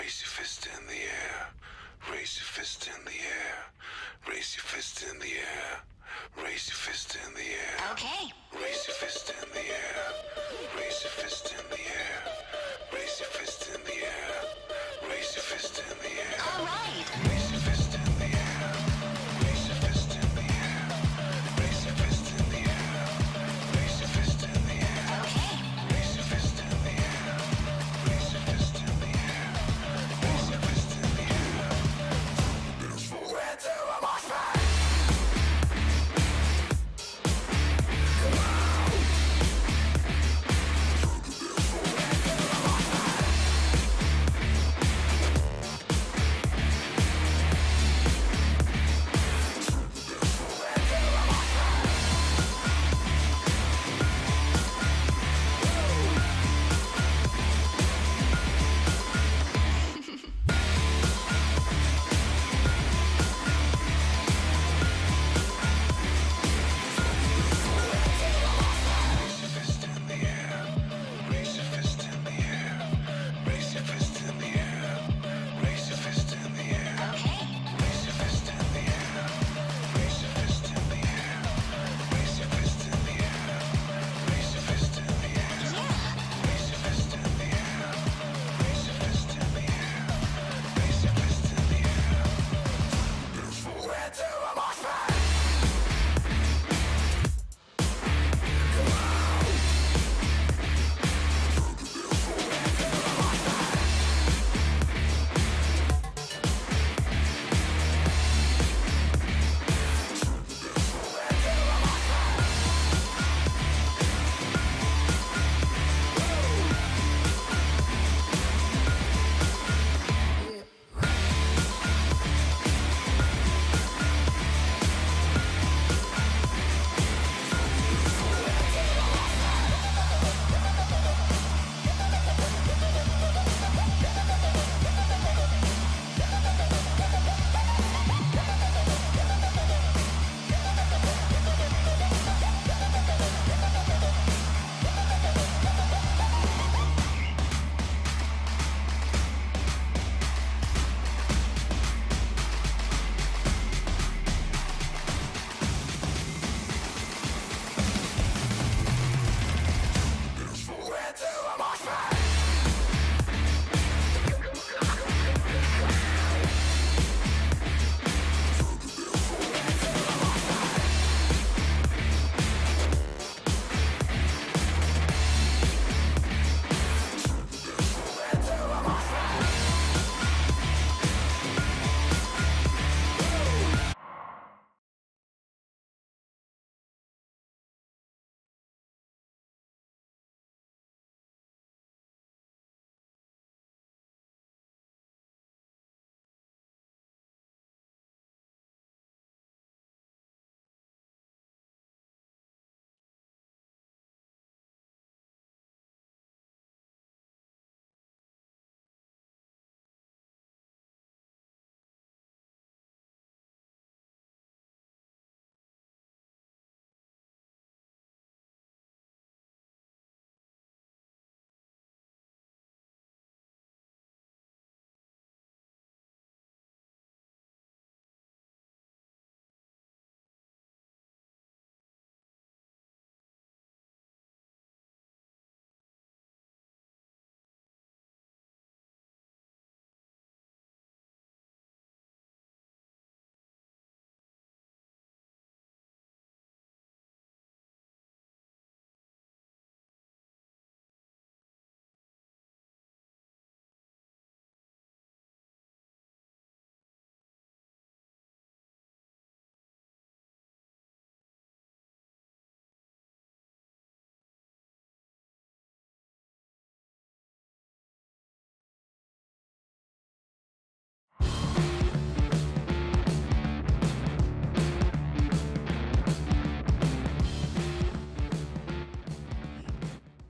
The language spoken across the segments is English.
Raise your fist in the air. Raise your fist in the air. Raise your fist in the air. Raise your fist in the air. Okay. Raise your fist in the air. Raise your fist in the air. Raise your fist in the air. Raise your fist in the air. All right. Raise your fist in the air. Raise your fist in the air. Raise your fist in the air. Raise your fist in the air. Okay. Raise your fist in the air. Raise your fist in the air. Raise your fist in the air. Where to am I found?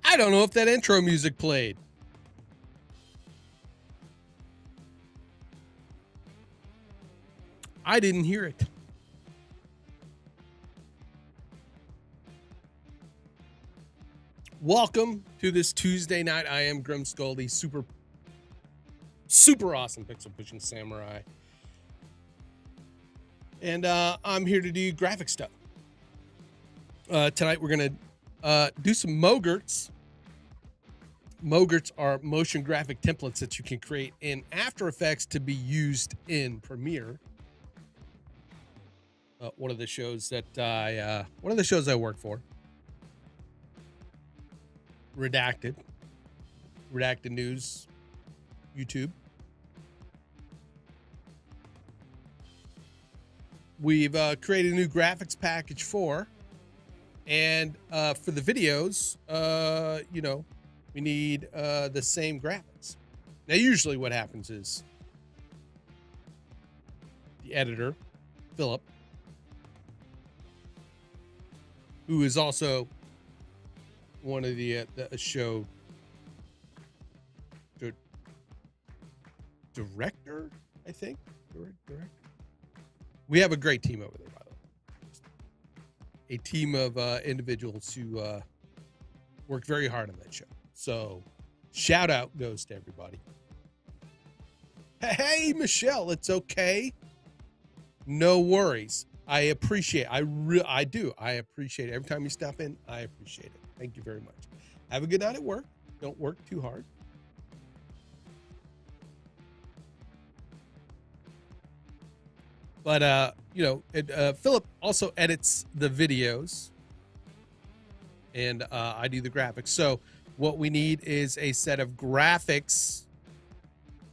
I don't know if that intro music played. I didn't hear it. Welcome to this Tuesday night. I am Grim Scully, super super awesome pixel pushing samurai. And I'm here to do graphic stuff. Tonight we're gonna do some Mogurts. Mogurts are motion graphic templates that you can create in After Effects to be used in Premiere. One of the shows I work for. Redacted News, YouTube. We've created a new graphics package for, and for the videos, we need the same graphics. Now, usually what happens is the editor, Philip, who is also one of the show director, I think. Director. We have a great team over there, by the way. A team of individuals who work very hard on that show. So, shout out goes to everybody. Hey, Michelle, it's okay. No worries. I appreciate. I do. I appreciate it. Every time you stop in, I appreciate it. Thank you very much. Have a good night at work. Don't work too hard. But Philip also edits the videos, and I do the graphics. So what we need is a set of graphics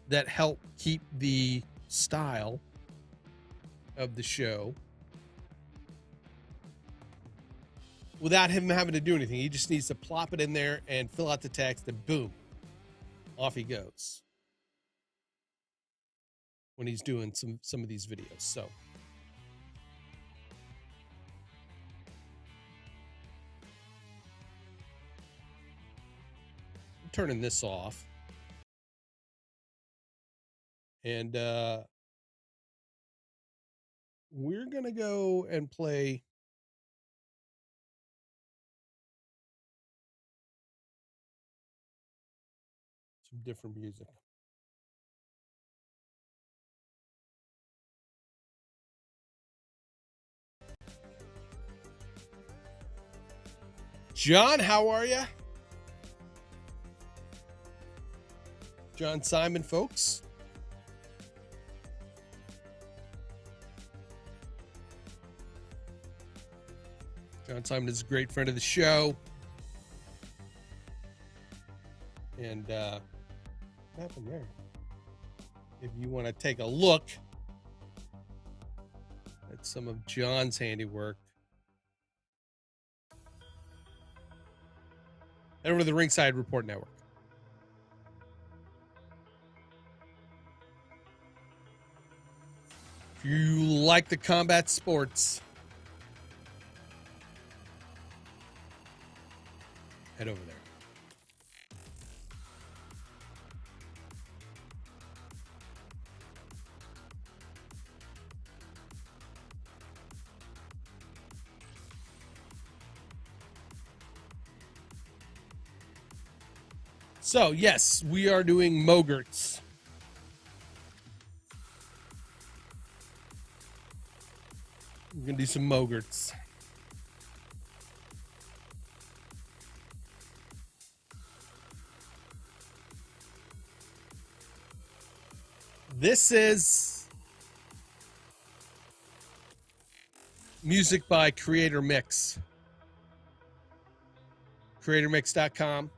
that help keep the style of the show without him having to do anything. He just needs to plop it in there and fill out the text, and boom, off he goes when he's doing some of these videos. So I'm turning this off, and we're gonna go and play some different music. John, how are you? John Simon, folks. John Simon is a great friend of the show. And what happened there? If you want to take a look at some of John's handiwork, head over to the Ringside Report Network. If you like the combat sports, head over there. So, yes, we are doing Mogurts. We're going to do some Mogurts. This is music by Creator Mix. CreatorMix.com.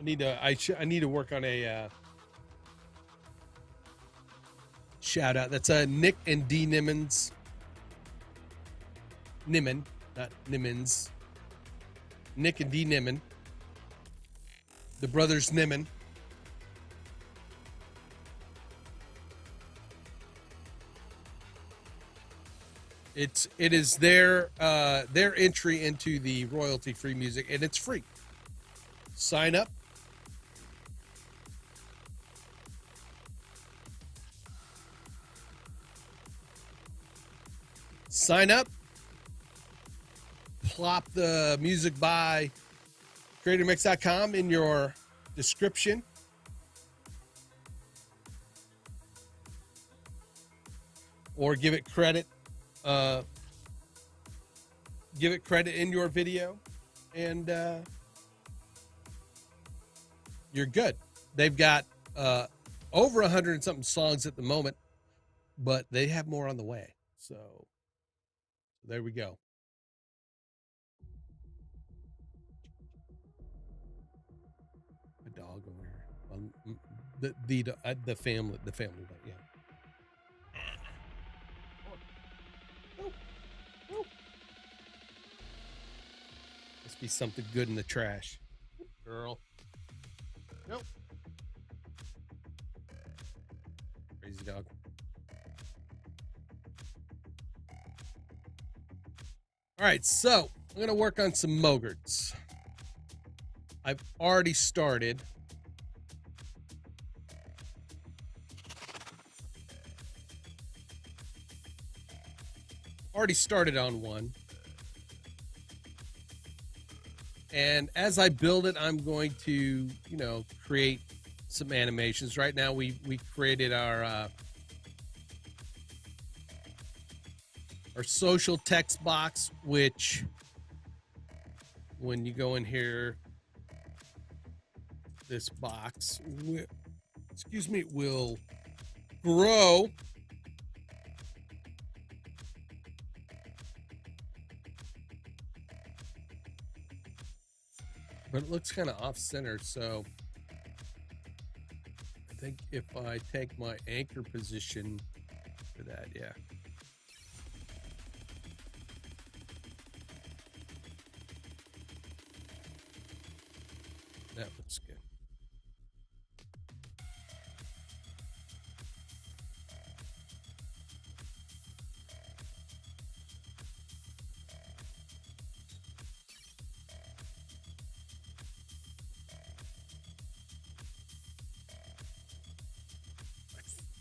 I need to work on a shout out. That's Nick and D Nimmons. Nimmin, not Nimmons. Nick and D Nimmin. The brothers Nimmin. It is their entry into the royalty-free music, and it's free. Sign up. Sign up. plop the music by creatormix.com in your description. Or give it credit in your video, and you're good. They've got over 100 and something songs at the moment, but they have more on the way. So there we go. A dog over here. The family, yeah. Must be something good in the trash. Girl. Nope. Crazy dog. All right, so I'm going to work on some Mogurts. I've already started. On one. And as I build it, I'm going to, create some animations. Right now, we created our social text box, which when you go in here, this box, will grow. But it looks kind of off-center, so I think if I take my anchor position for that, yeah. That looks good.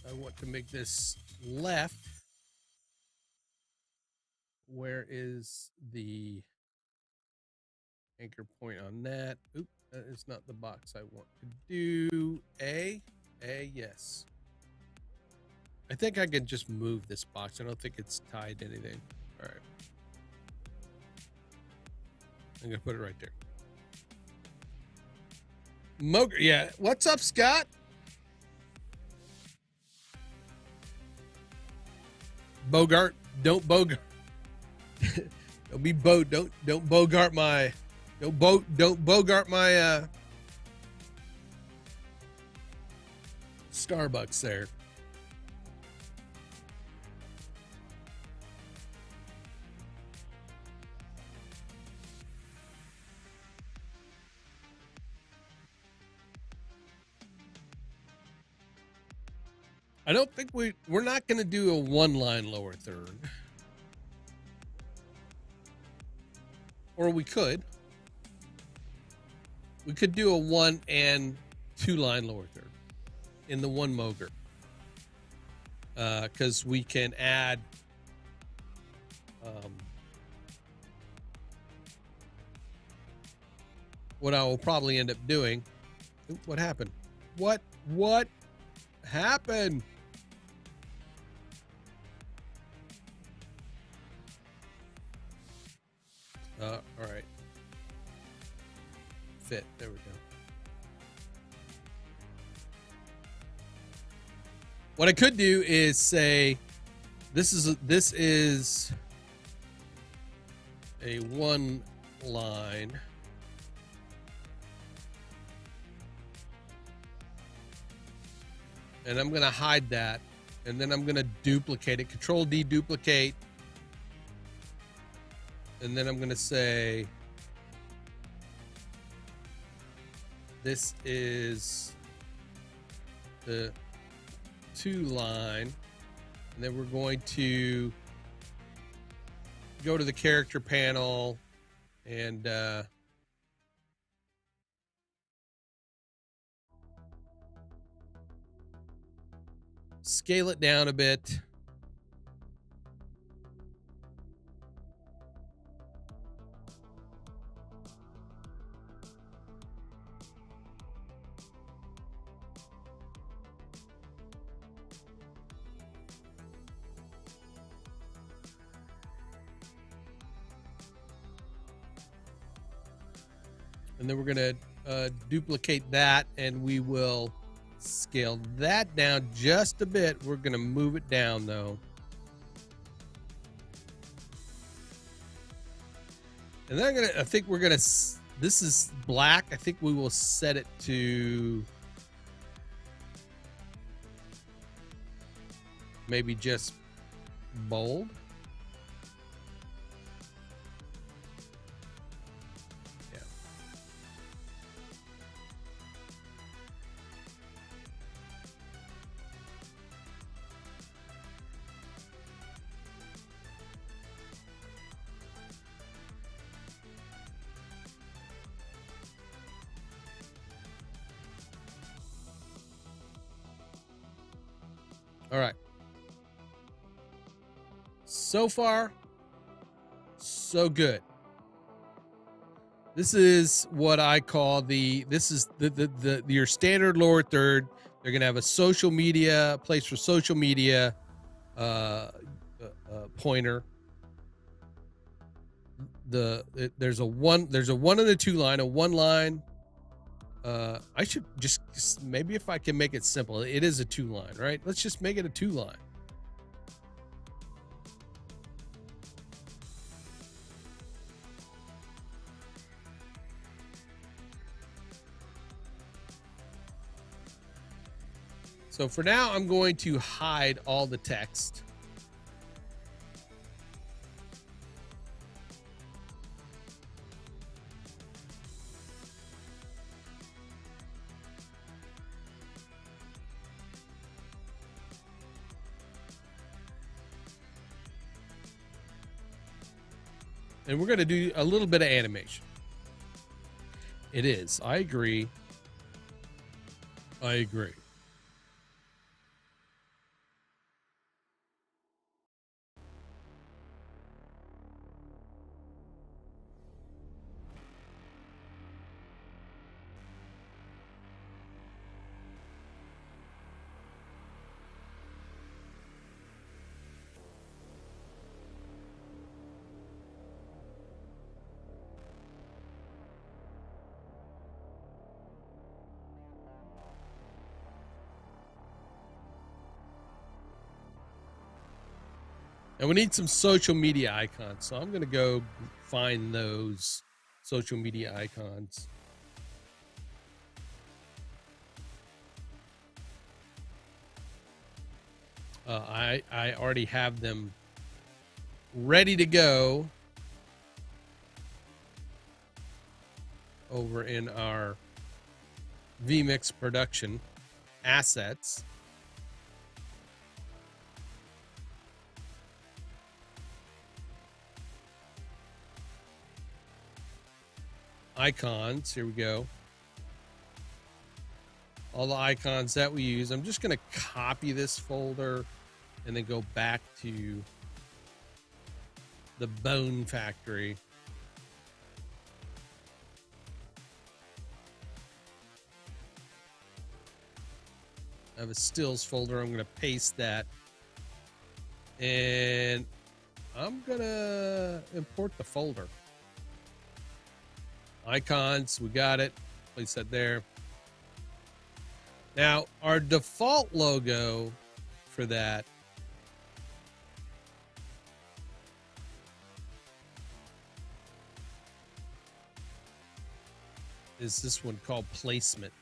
I want to make this left. Where is the anchor point on that? Oop, that is not the box I want to do. A, yes. I think I can just move this box. I don't think it's tied to anything. All right. I'm going to put it right there. Mogrt, yeah. What's up, Scott? Bogart, don't Bogart. Don't be don't Bogart my don't Bogart my Starbucks there. I don't think we're not going to do a one line lower third. Or we could. We could do a 1 and 2 line lower third in the one Mogrt. Because we can add what I will probably end up doing. Oop, what happened? What happened? All right. Fit. There we go. What I could do is say, this is a one line. And I'm going to hide that. And then I'm going to duplicate it. Control D, duplicate. And then I'm going to say, this is the 2 line. And then we're going to go to the character panel and scale it down a bit. . . . . . . . . . . . . . . . . . . . . . . . . . . . . . . . . . . . . . . . . . . . . . . . . . . . . . . . . . . And then we're going to duplicate that, and we will scale that down just a bit. We're going to move it down, though. And then I think we're going to, this is black. I think we will set it to maybe just bold. Yeah. All right. So far, so good. This is what I call this is your standard lower third. They're gonna have a social media place for social media pointer. There's a one and a two line, a one line. I should just maybe if I can make it simple, it is a two line, right? Let's just make it a two line. So for now, I'm going to hide all the text. And we're going to do a little bit of animation. It is. I agree. I agree. And we need some social media icons. So I'm going to go find those social media icons. I already have them ready to go over in our vMix production assets. Icons, here we go. All the icons that we use. I'm just going to copy this folder and then go back to the Bone Factory. I have a stills folder. I'm going to paste that. And I'm going to import the folder. Icons, we got it. Place that there. Now, our default logo for that is this one called Placement.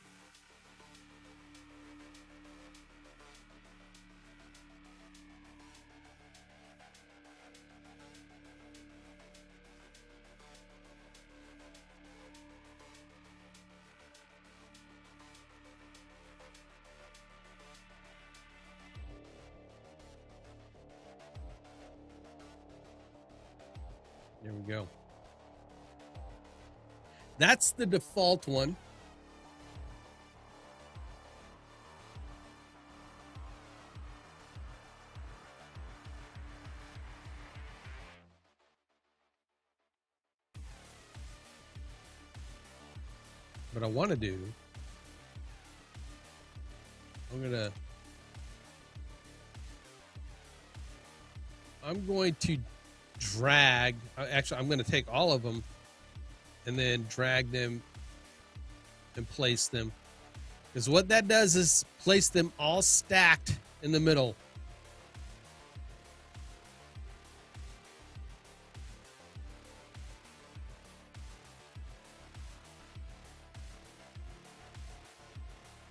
There we go. That's the default one. What I want to do, I'm going to drag, actually I'm going to take all of them and then drag them and place them. Because what that does is place them all stacked in the middle.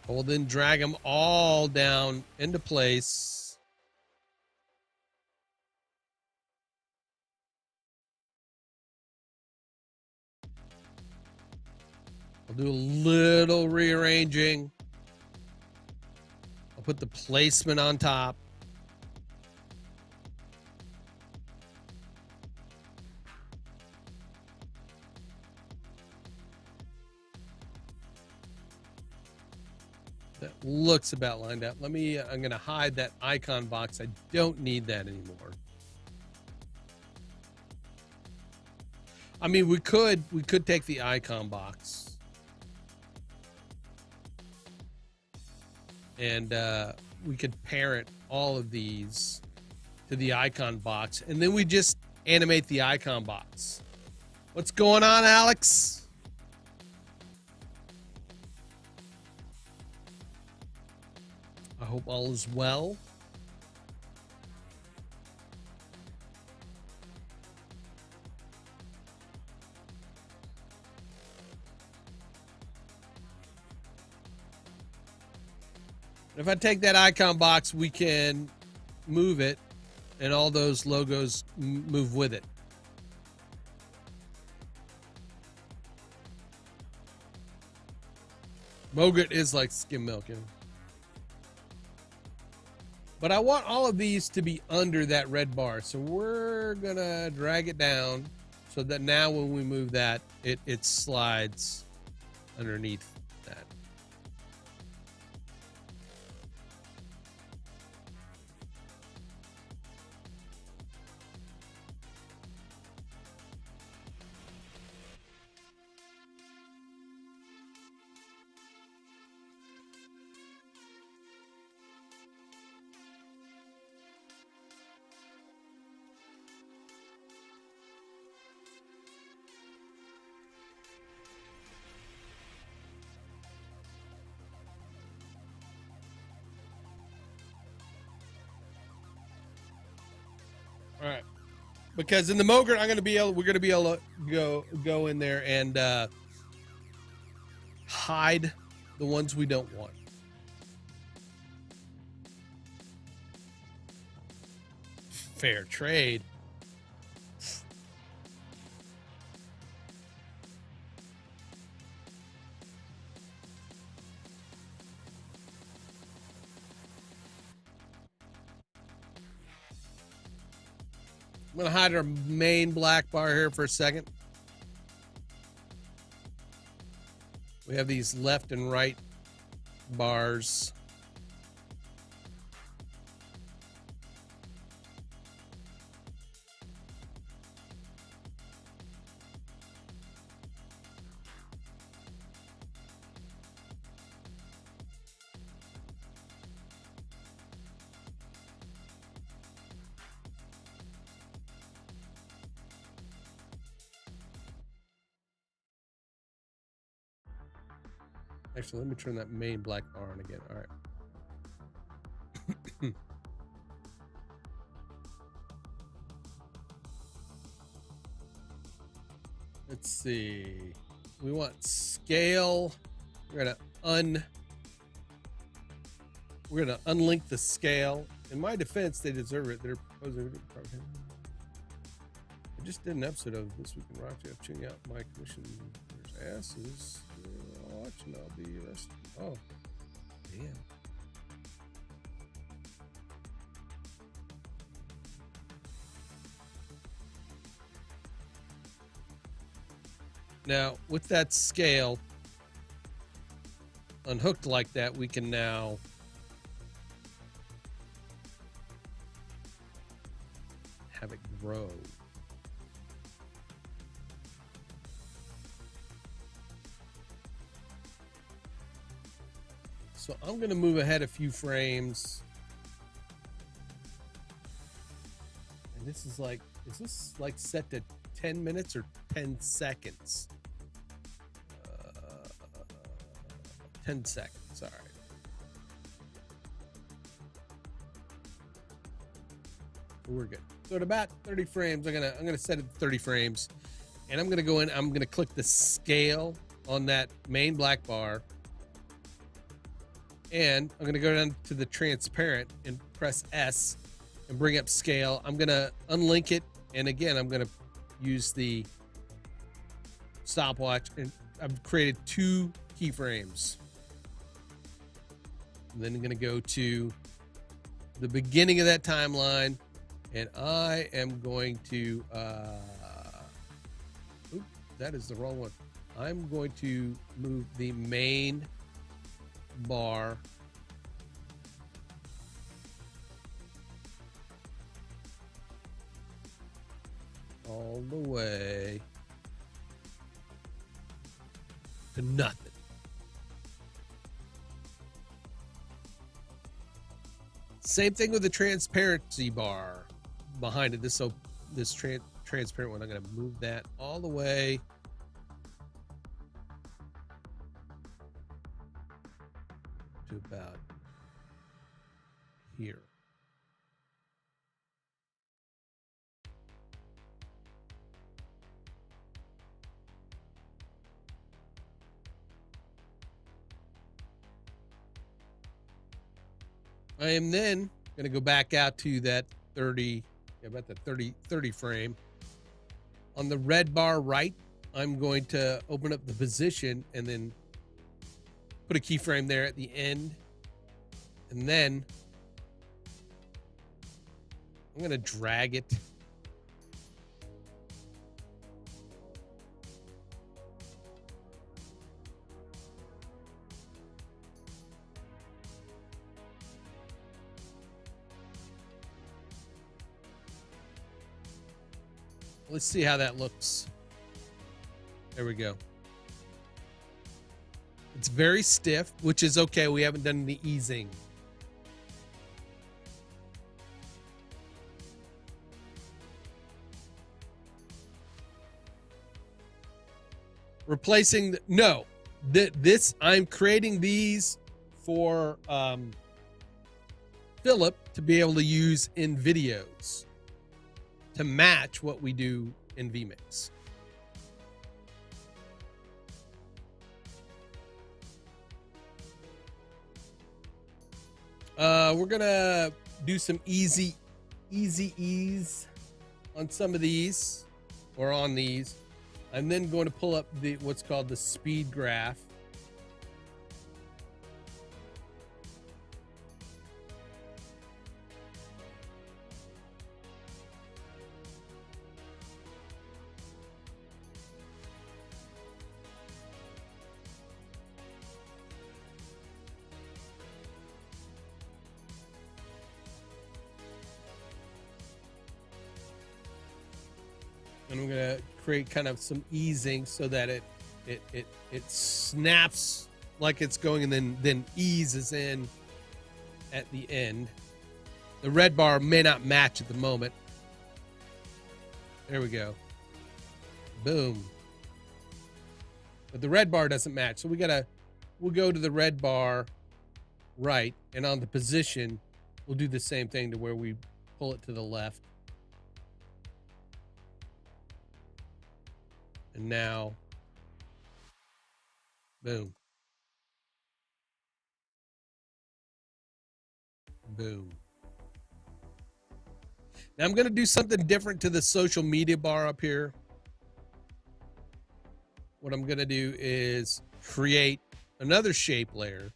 We'll then drag them all down into place. I'll do a little rearranging. I'll put the placement on top. That looks about lined up. I'm going to hide that icon box. I don't need that anymore. I mean, we could take the icon box and we could parent all of these to the icon box, and then we just animate the icon box. What's going on, Alex? I hope all is well. If I take that icon box, we can move it, and all those logos move with it. Mogrt is like skim milk, yeah. But I want all of these to be under that red bar, so we're gonna drag it down so that now when we move that, it slides underneath that. All right, because in the Mogrt, we're going to be able to go in there and hide the ones we don't want. Fair trade. I'm going to hide our main black bar here for a second. We have these left and right bars. Actually, let me turn that main black bar on again. All right. Let's see. We want scale. We're gonna unlink the scale. In my defense, they deserve it. They're proposing. I just did an episode of This Week in Rock. Checking out my commissioners' asses. Watching, I'll be arrested. Oh, damn. Now, with that scale unhooked like that, we can now have it grow. So I'm going to move ahead a few frames. And this is like, is this like set to 10 minutes or 10 seconds? 10 seconds. All right. We're good. So at about 30 frames, I'm gonna set it to 30 frames, and I'm gonna go in. I'm gonna click the scale on that main black bar, and I'm gonna go down to the transparent and press S and bring up scale. I'm gonna unlink it, and again, I'm gonna use the stopwatch, and I've created 2 keyframes. And then I'm gonna go to the beginning of that timeline. And I am going to, oops, that is the wrong one. I'm going to move the main bar all the way to nothing. Same thing with the transparency bar behind it. This transparent one, I'm going to move that all the way to about here. I am then going to go back out to that 30, about the 30 frame. On the red bar right, I'm going to open up the position and then put a keyframe there at the end. And then I'm going to drag it Let's see how that looks. There we go. It's very stiff, which is okay. We haven't done the easing. Replacing the, no, this I'm creating these for Philip to be able to use in videos to match what we do in vMix. We're gonna do some easy ease on some of these, or on these. I'm then going to pull up the what's called the speed graph. And I'm gonna create kind of some easing so that it snaps like it's going, and then eases in at the end. The red bar may not match at the moment. There we go. Boom. But the red bar doesn't match, so we'll go to the red bar right, and on the position we'll do the same thing to where we pull it to the left. And now, boom. Boom. Now I'm going to do something different to the social media bar up here. What I'm going to do is create another shape layer.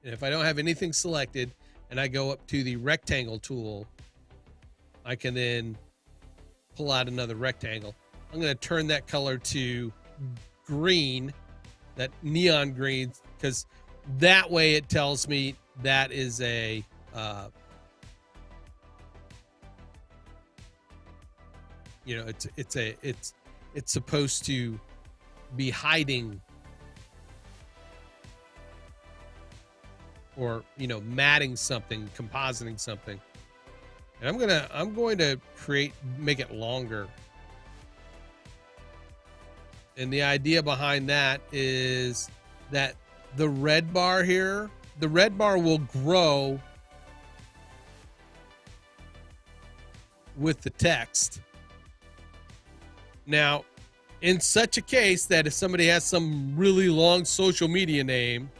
And if I don't have anything selected and I go up to the rectangle tool, I can then pull out another rectangle. I'm going to turn that color to green, that neon green, because that way it tells me that is a you know, it's supposed to be hiding, or, you know, matting something, compositing something. And I'm going to make it longer. And the idea behind that is that the red bar here, the red bar will grow with the text. Now, in such a case that if somebody has some really long social media name,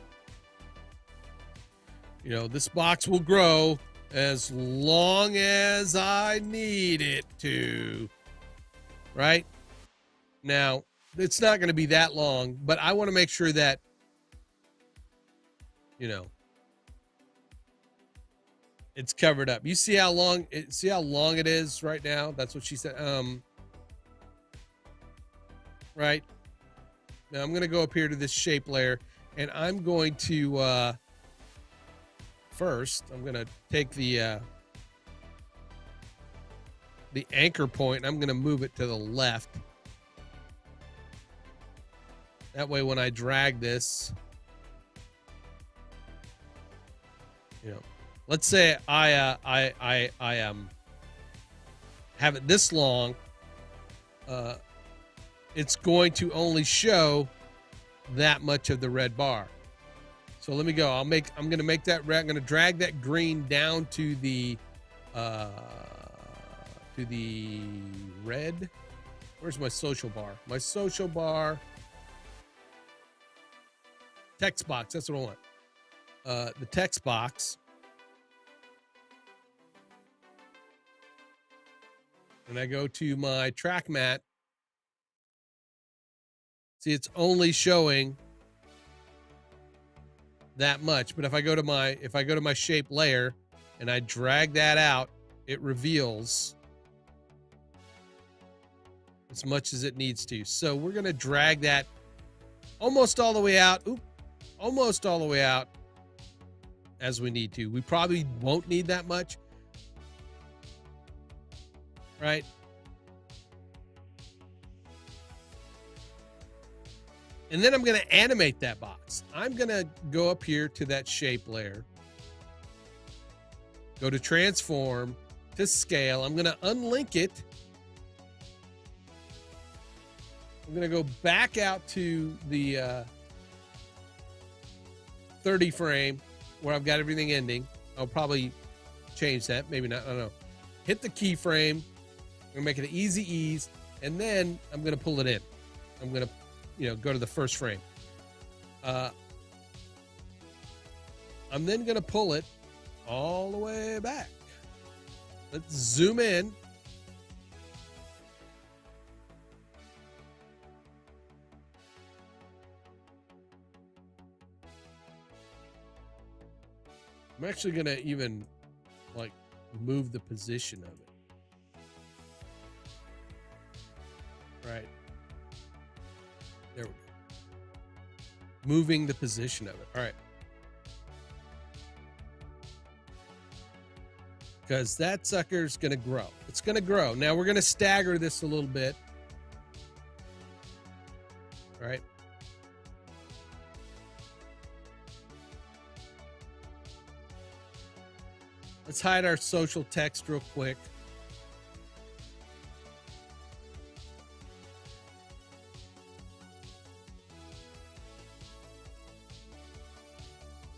you know, this box will grow as long as I need it to, right? Now, it's not going to be that long, but I want to make sure that, you know, it's covered up. You see how long it is right now? That's what she said. Right now I'm going to go up here to this shape layer, and I'm going to first I'm going to take the anchor point, and I'm going to move it to the left. That way when I drag this, you know, let's say I have it this long, it's going to only show that much of the red bar. So let me go. I'm going to make that red. I'm going to drag that green down to the red. Where's my social bar? My social bar. Text box. That's what I want. The text box. And I go to my track mat. See, it's only showing that much. But if I go to my shape layer and I drag that out, it reveals as much as it needs to. So we're going to drag that almost all the way out. Almost all the way out as we need to. We probably won't need that much, right? And then I'm going to animate that box. I'm going to go up here to that shape layer, go to transform, to scale. I'm going to unlink it. I'm going to go back out to the 30 frame where I've got everything ending. I'll probably change that. Maybe not. I don't know. Hit the keyframe. I'm going to make it an easy ease. And then I'm going to pull it in. I'm going to, go to the first frame. I'm then going to pull it all the way back. Let's zoom in. I'm actually going to even move the position of it. Right. There we go. Moving the position of it. All right. Because that sucker's going to grow. It's going to grow. Now we're going to stagger this a little bit. All right. Let's hide our social text real quick.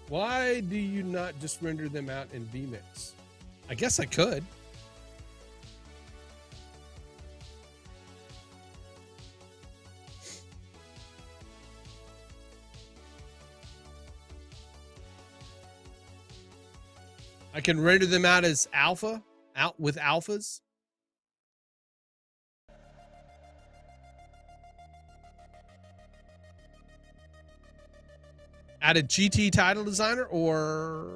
Why do you not just render them out in vMix? I guess I could. I can render them out as alpha, out with alphas. Add a GT title designer, or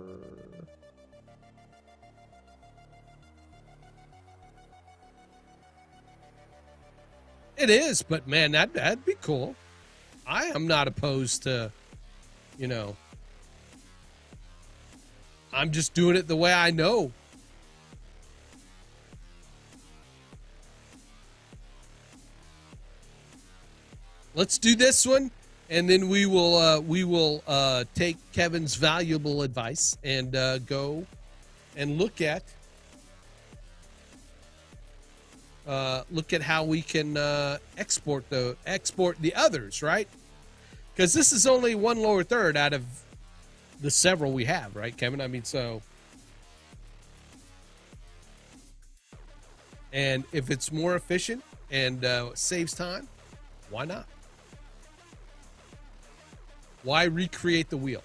it is, but man, that'd be cool. I am not opposed to, I'm just doing it the way I know. Let's do this one, and then we will take Kevin's valuable advice and go and look at how we can export the others, right? Because this is only one lower third out of the several we have, right, Kevin? I mean, so. And if it's more efficient and saves time, why not? Why recreate the wheel?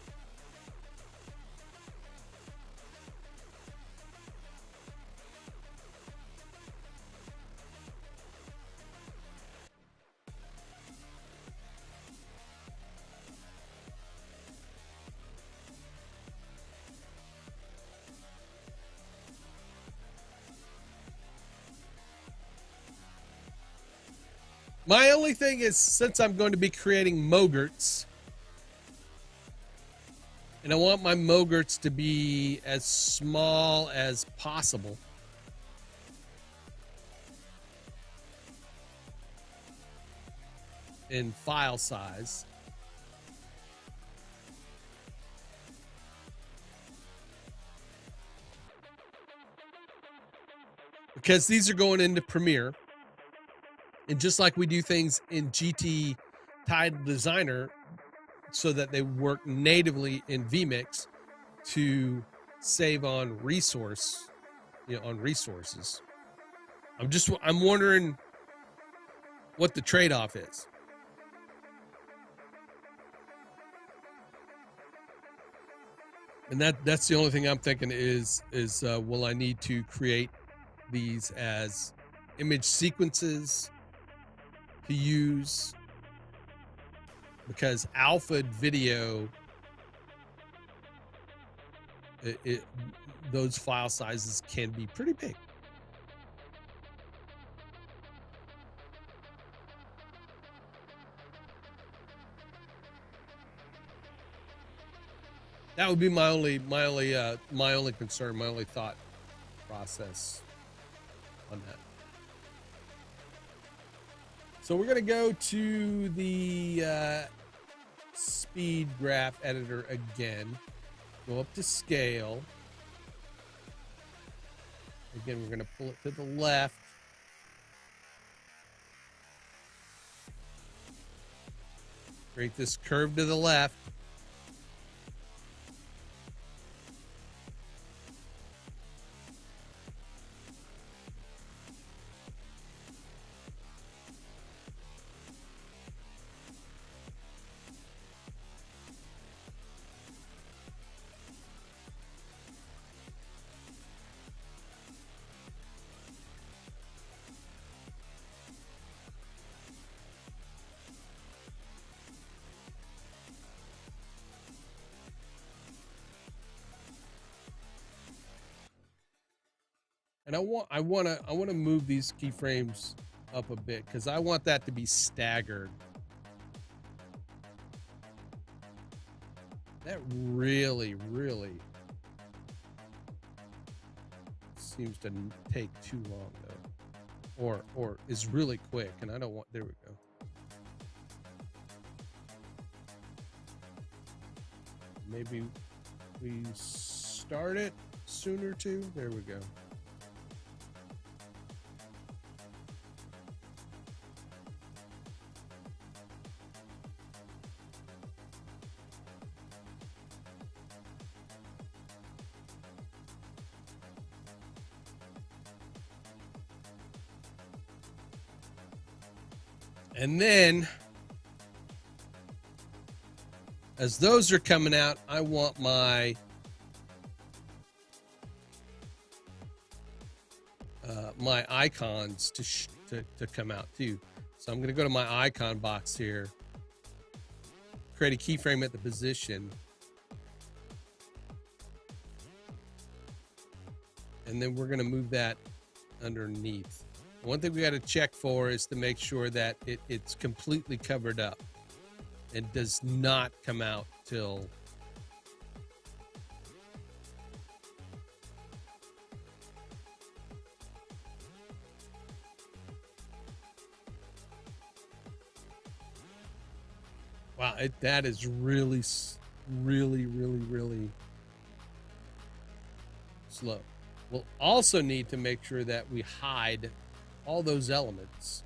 My only thing is, since I'm going to be creating Mogurts, and I want my Mogurts to be as small as possible, in file size, because these are going into Premiere. And just like we do things in GT Tide Designer so that they work natively in vMix to save on resources. I'm wondering what the trade-off is. And that's the only thing I'm thinking is will I need to create these as image sequences to use, because alpha video, those file sizes can be pretty big. That would be my only concern, my only thought process on that. So we're going to go to the speed graph editor again. Go up to scale. Again, we're going to pull it to the left. Create this curve to the left. And I want to move these keyframes up a bit because I want that to be staggered. That really seems to take too long though, or is really quick, and I don't want. There we go. Maybe we start it sooner too. There we go. And then, as those are coming out, I want my my icons to come out too. So I'm going to go to my icon box here, create a keyframe at the position, and then we're going to move that underneath. One thing we got to check for is to make sure that it's completely covered up and does not come out till wow, that is really slow. We'll also need to make sure that we hide all those elements.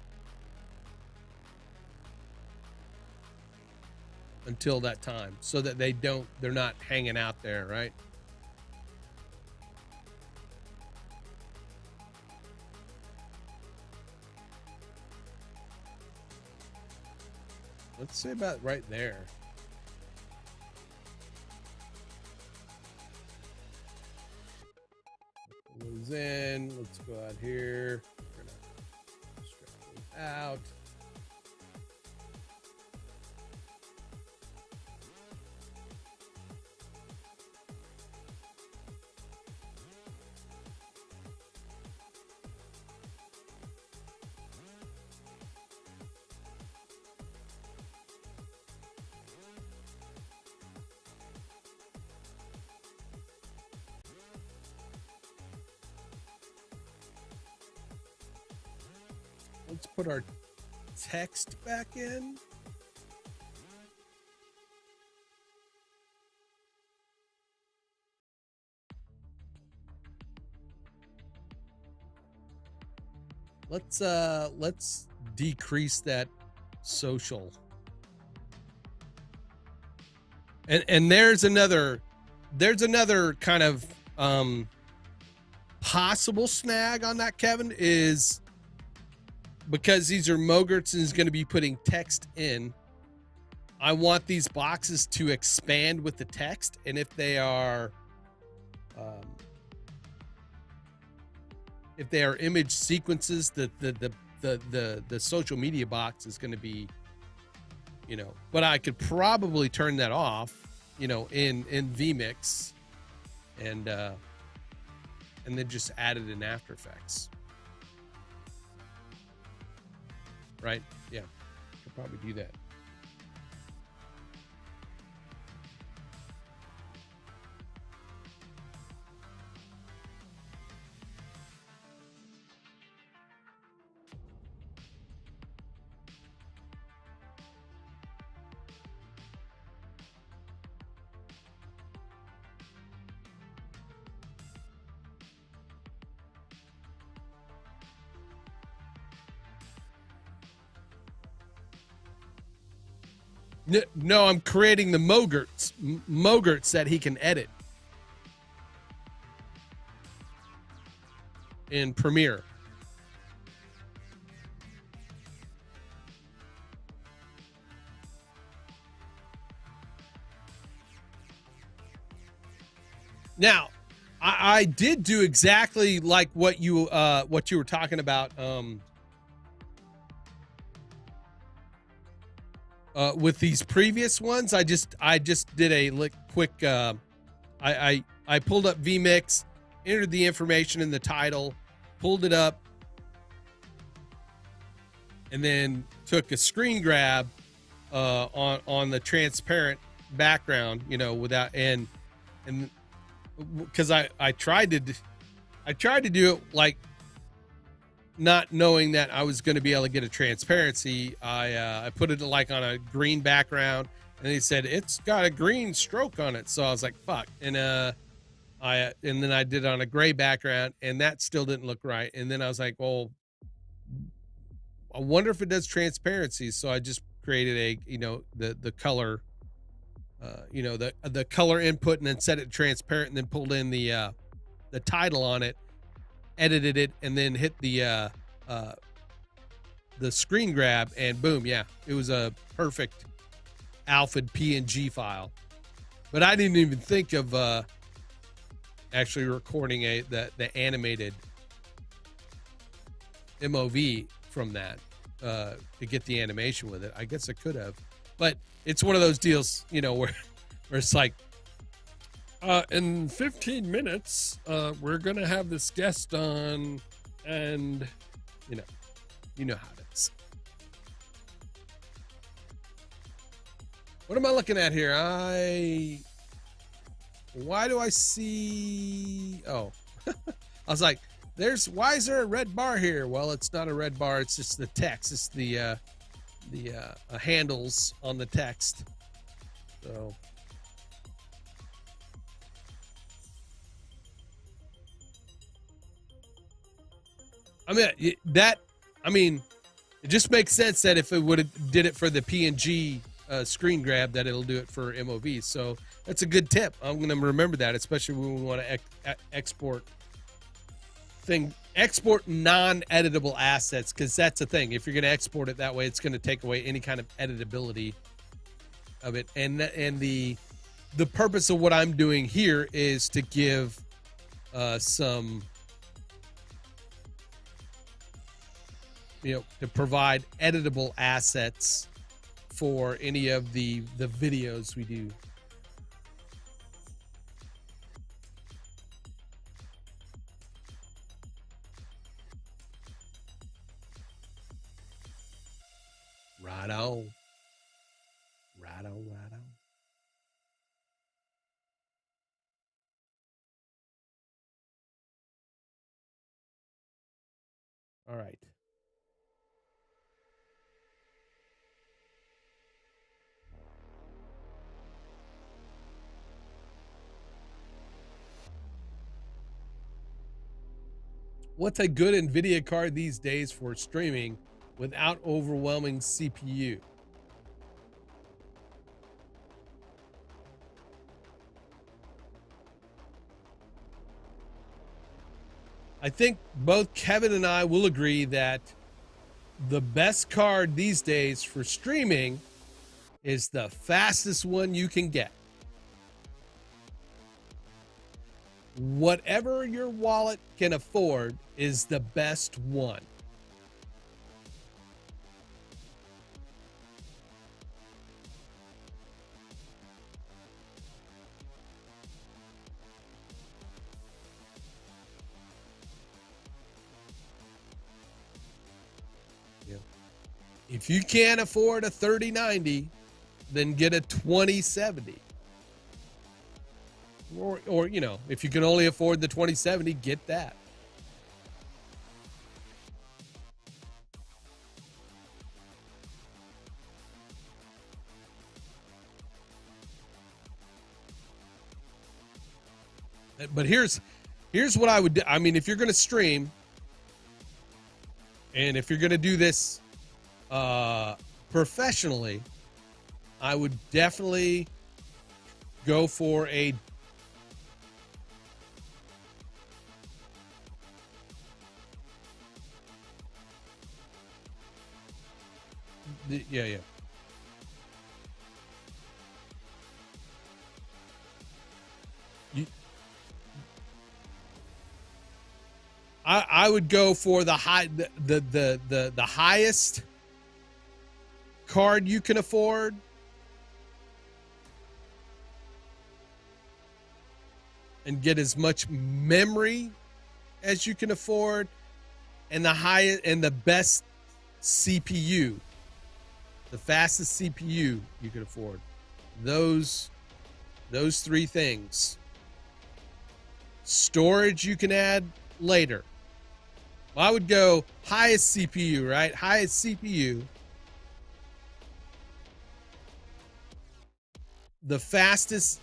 until that time, so that they're not hanging out there, right? Let's say about right there. Goes in. Let's go out here. We're gonna stretch it out. Let's put our text back in. Let's decrease that social. And there's another kind of possible snag on that, Kevin, is because these are Mogurts and is going to be putting text in. I want these boxes to expand with the text, and if they are image sequences, the social media box is going to be, but I could probably turn that off, in vMix, and then just add it in After Effects. Right? Yeah, could probably do that. No, I'm creating the Mogurts that he can edit in Premiere. Now, I did do exactly like what you were talking about. With these previous ones, I just did a quick. I pulled up vMix, entered the information in the title, pulled it up, and then took a screen grab on the transparent background, without and because I tried to do it like, not knowing that I was going to be able to get a transparency. I put it like on a green background, and he said it's got a green stroke on it. So I was like, fuck. And then I did it on a gray background, and that still didn't look right. And then I was like, well, I wonder if it does transparency. So I just created the color, the color input, and then set it transparent, and then pulled in the title on it, edited it, and then hit the screen grab, and boom, yeah, it was a perfect alpha PNG file. But I didn't even think of actually recording the animated MOV from that to get the animation with it. I guess I could have, but it's one of those deals, where it's like, in 15 minutes, we're going to have this guest on, and, you know how it is. What am I looking at here? Why do I see, I was like, why is there a red bar here? Well, it's not a red bar. It's just the text. It's the handles on the text. So. It just makes sense that if it would have did it for the PNG screen grab that it'll do it for MOV. So that's a good tip. I'm going to remember that, especially when we want to export non-editable assets, because that's the thing. If you're going to export it that way, it's going to take away any kind of editability of it. And the purpose of what I'm doing here is to give some, to provide editable assets for any of the videos we do. Right on. Right on, right on. All right. What's a good NVIDIA card these days for streaming without overwhelming CPU? I think both Kevin and I will agree that the best card these days for streaming is the fastest one you can get. Whatever your wallet can afford is the best one. If you can't afford a 3090, then get a 2070. Or if you can only afford the 2070, get that. But here's what I would do. I mean, if you're going to stream, and if you're going to do this professionally, I would definitely go for a yeah. I would go for the highest card you can afford. And get as much memory as you can afford, and the highest and the best CPU, the fastest CPU you can afford. Those three things. Storage you can add later. Well, I would go highest CPU, right? Highest CPU. The fastest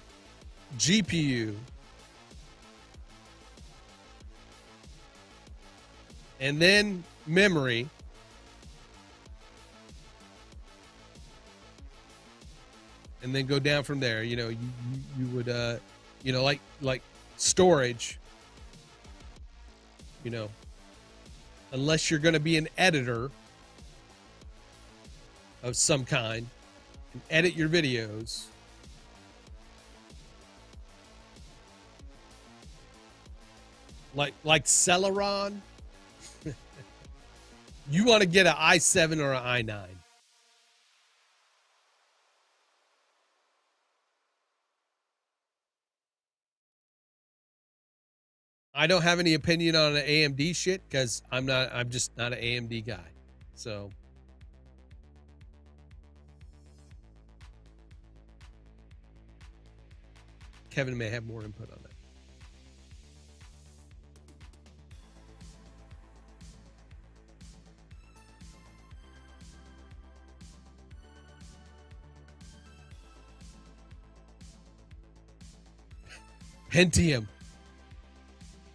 GPU. And then memory. And then go down from there. You would like storage. Unless you're going to be an editor of some kind and edit your videos. Like Celeron. You want to get an i7 or an i9. I don't have any opinion on an AMD shit because I'm just not an AMD guy. So Kevin may have more input on that.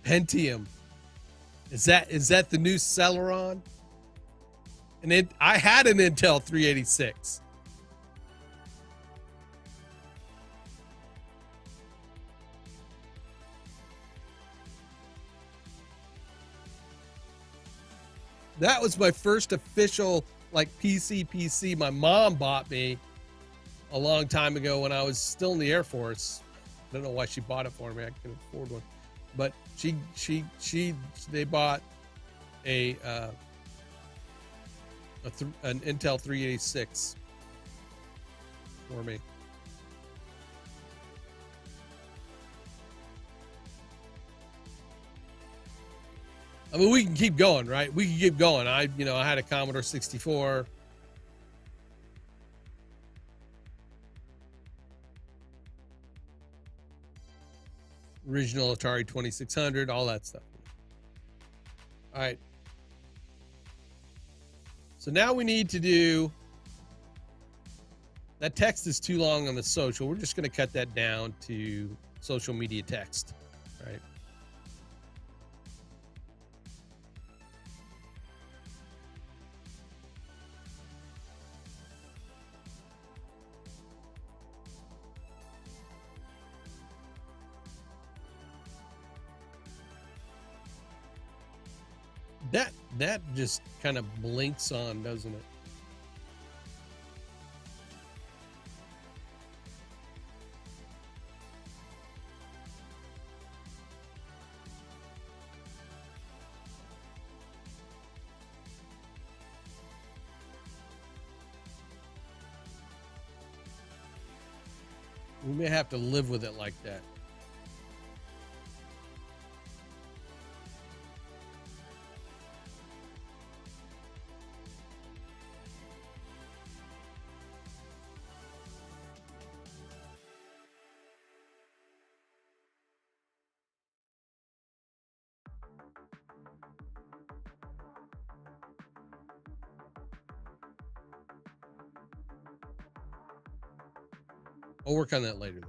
Pentium. Is that the new Celeron? And I had an Intel 386. That was my first official like PC my mom bought me a long time ago when I was still in the Air Force. I don't know why she bought it for me. I couldn't afford one, but they bought an Intel 386 for me. I mean, we can keep going, right? We can keep going. I had a Commodore 64. Original Atari 2600, all that stuff. All right. So now we need to do, that text is too long on the social. We're just going to cut that down to social media text, right? That just kind of blinks on, doesn't it? We may have to live with it like that. I'll work on that later, though.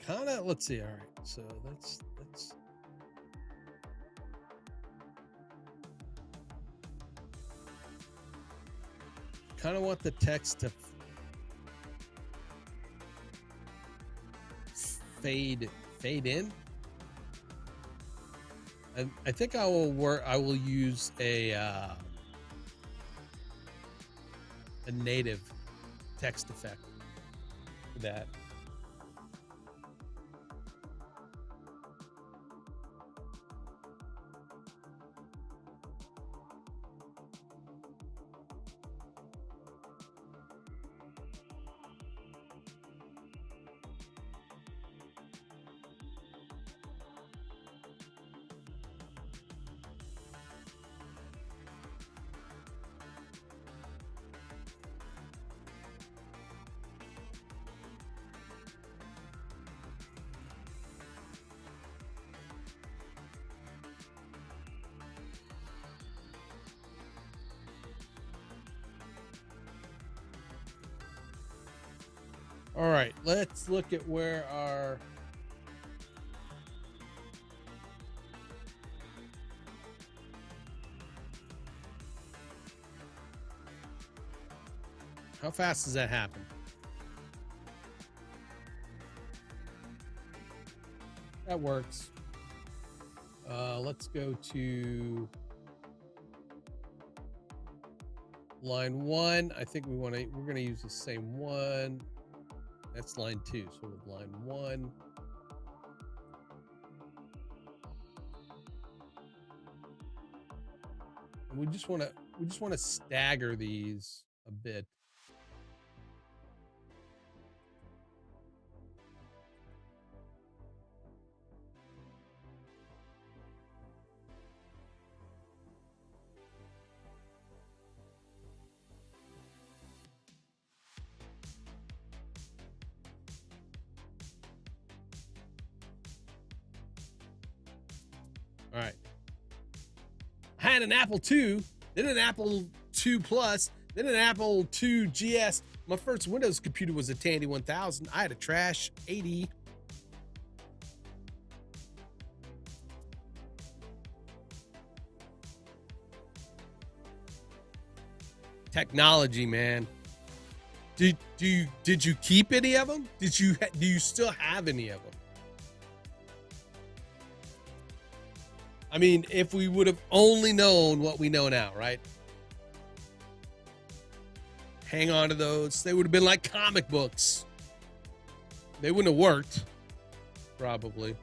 Kind of, let's see. All right. So that's kind of want the text to fade in. And I think I will use a native text effect for that. All right, let's look at where our how fast does that happen? That works. Let's go to line 1. I think we're going to use the same one. That's line 2. So with line 1, we just want to stagger these a bit. All right. I had an Apple II, then an Apple II Plus, then an Apple II GS. My first Windows computer was a Tandy 1000. I had a Trash 80. Technology, man. Did you keep any of them? Do you still have any of them? I mean, if we would have only known what we know now, right? Hang on to those. They would have been like comic books. They wouldn't have worked, probably.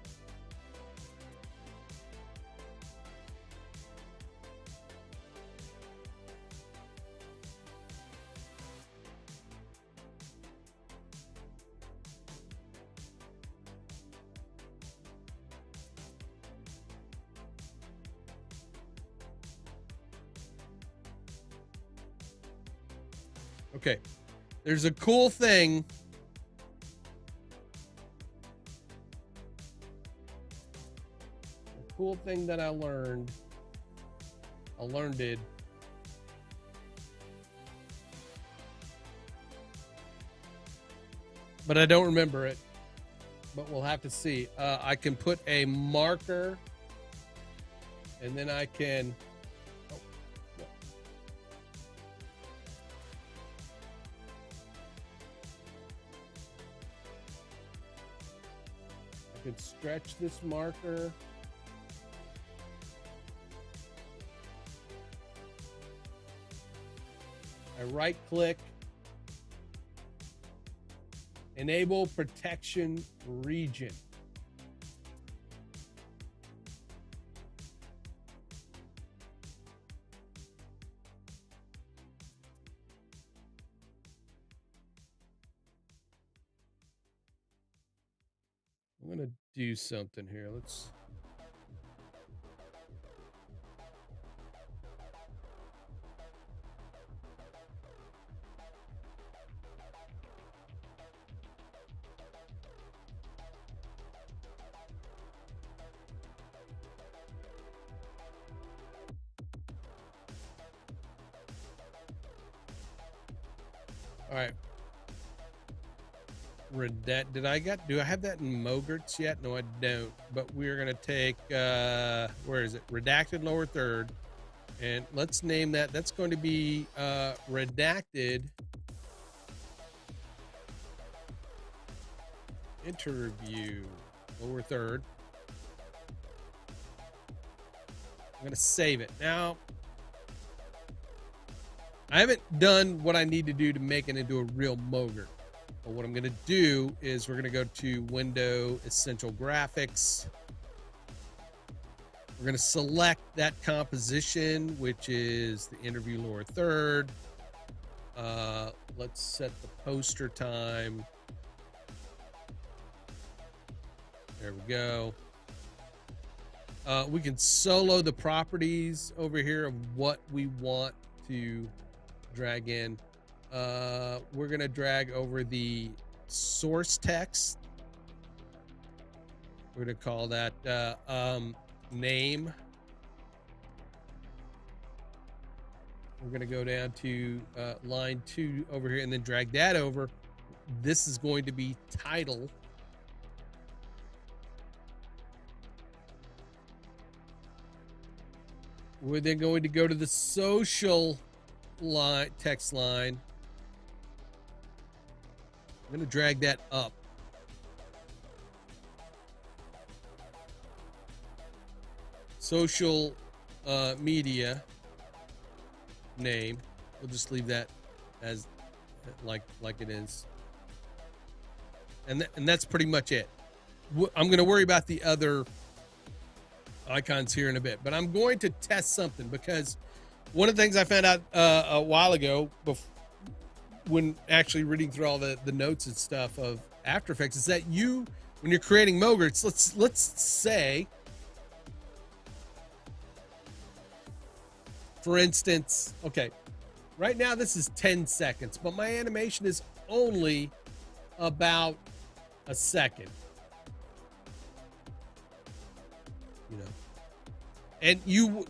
Okay, there's a cool thing. A cool thing that I learned. It. But I don't remember it. But we'll have to see. I can put a marker, and then I can. Could stretch this marker. I right click, enable protection region. I'm going to do something here. Let's. All right. Do I have that in Mogurts yet? No, I don't. But we're going to take, where is it? Redacted lower third. And let's name that. That's going to be redacted interview lower third. I'm going to save it. Now, I haven't done what I need to do to make it into a real Mogrt. But what I'm going to do is we're going to go to Window Essential Graphics. We're going to select that composition, which is the interview lower third. Let's set the poster time. There we go. We can solo the properties over here of what we want to drag in. We're going to drag over the source text. We're going to call that name. We're going to go down to line 2 over here and then drag that over. This is going to be title. We're then going to go to the social line, text line. I'm going to drag that up. Social media name. We'll just leave that as like it is. And that's pretty much it. I'm going to worry about the other icons here in a bit, but I'm going to test something because one of the things I found out a while ago when actually reading through all the notes and stuff of After Effects is that when you're creating Mogurts, let's say, for instance, okay, right now this is 10 seconds, but my animation is only about a second. And you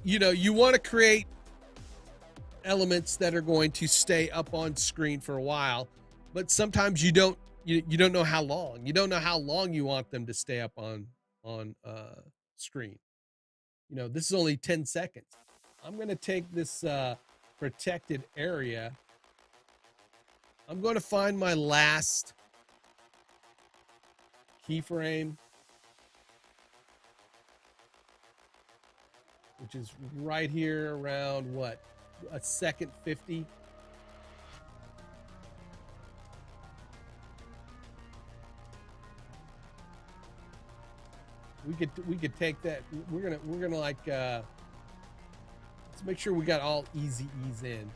want to create elements that are going to stay up on screen for a while. but sometimes you don't know how long. You don't know how long you want them to stay up on screen. This is only 10 seconds. I'm going to take this protected area. I'm going to find my last keyframe, which is right here around what, a second 50. We could take that. We're gonna like let's make sure we got all easy ease in.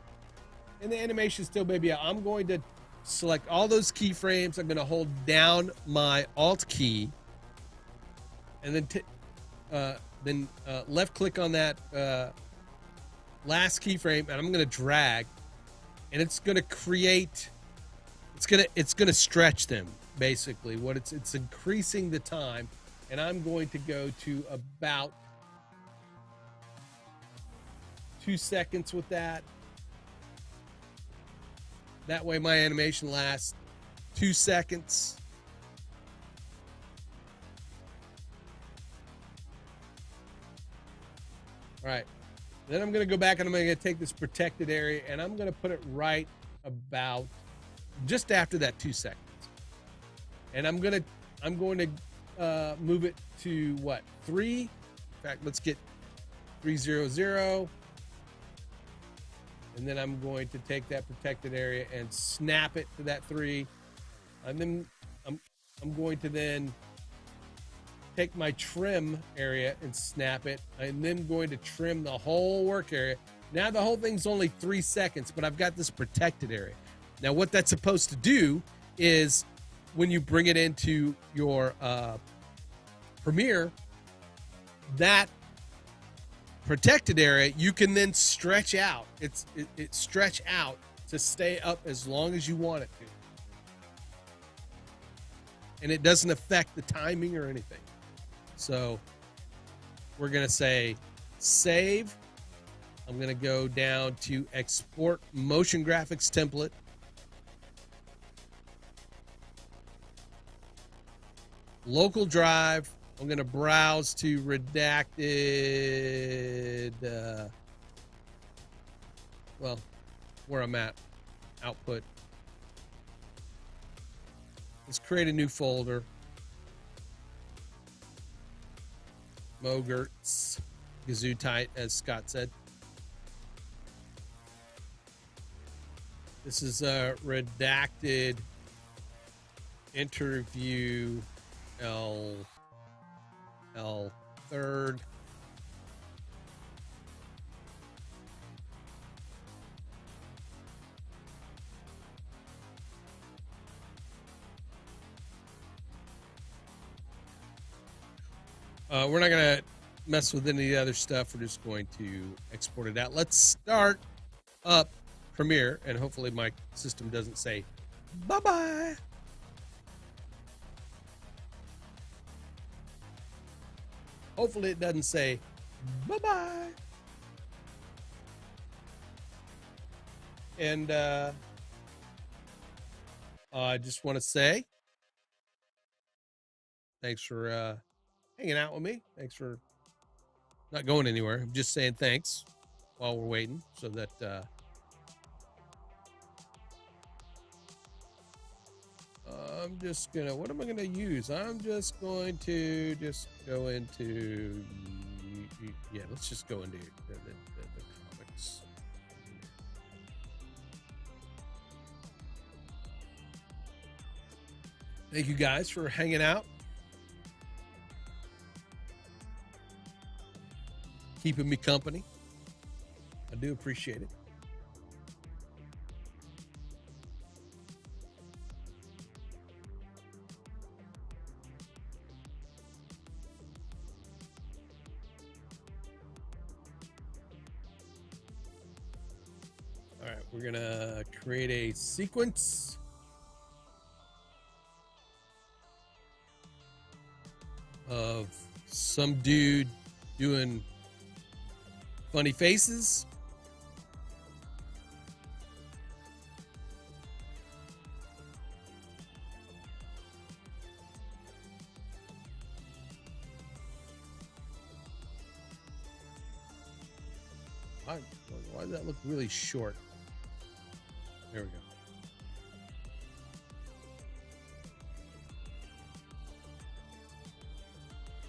And the animation still may be out. I'm going to select all those keyframes. I'm gonna hold down my Alt key, and then left click on that last keyframe, and I'm gonna drag, and it's gonna create. It's gonna stretch them basically. It's increasing the time. And I'm going to go to about 2 seconds with that. That way my animation lasts 2 seconds. All right. Then I'm going to go back and I'm going to take this protected area and I'm going to put it right about just after that 2 seconds. And I'm going to move it to what, 3? In fact, let's get 300, and then I'm going to take that protected area and snap it to that 3, and then I'm going to then take my trim area and snap it, and then going to trim the whole work area. Now the whole thing's only 3 seconds, but I've got this protected area. Now what that's supposed to do is when you bring it into your Premiere, that protected area, you can then stretch out. It stretch out to stay up as long as you want it to. And it doesn't affect the timing or anything. So we're going to say save. I'm going to go down to export motion graphics template. Local drive. I'm going to browse to redacted, well, where I'm at, output. Let's create a new folder. Mogurt's Gazoo tight, as Scott said. This is a redacted interview Third. We're not going to mess with any of the other stuff. We're just going to export it out. Let's start up Premiere, and hopefully my system doesn't say bye-bye. Hopefully it doesn't say bye-bye. And I just want to say thanks for hanging out with me. Thanks for not going anywhere. I'm just saying thanks while we're waiting so that I'm just gonna, what am I gonna use? I'm just going to go into, yeah, let's just go into the comics. Thank you guys for hanging out. Keeping me company. I do appreciate it. All right, we're gonna create a sequence. Of some dude doing funny faces. Why does that look really short? There we go.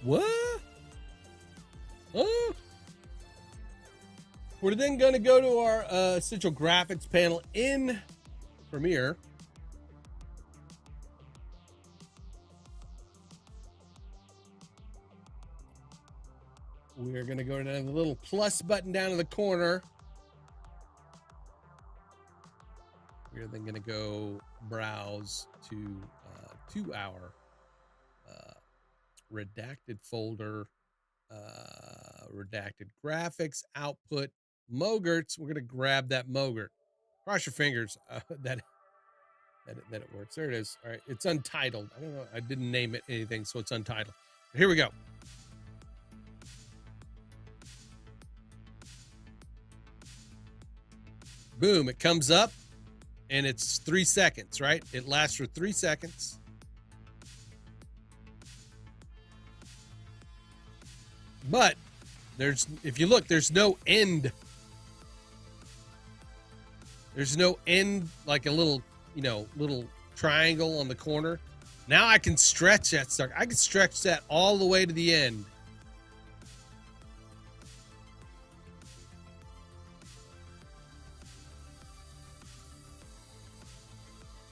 What? Oh. We're then going to go to our essential graphics panel in Premiere. We're going to go to the little plus button down in the corner. We're then going to go browse to our redacted folder, redacted graphics, output, Mogrt. We're going to grab that Mogrt. Cross your fingers that it works. There it is. All right. It's untitled. I don't know. I didn't name it anything, so it's untitled. Here we go. Boom. It comes up and it's 3 seconds, right? It lasts for 3 seconds. But if you look, there's no end. There's no end, like a little, little triangle on the corner. Now I can stretch that stuff. I can stretch that all the way to the end.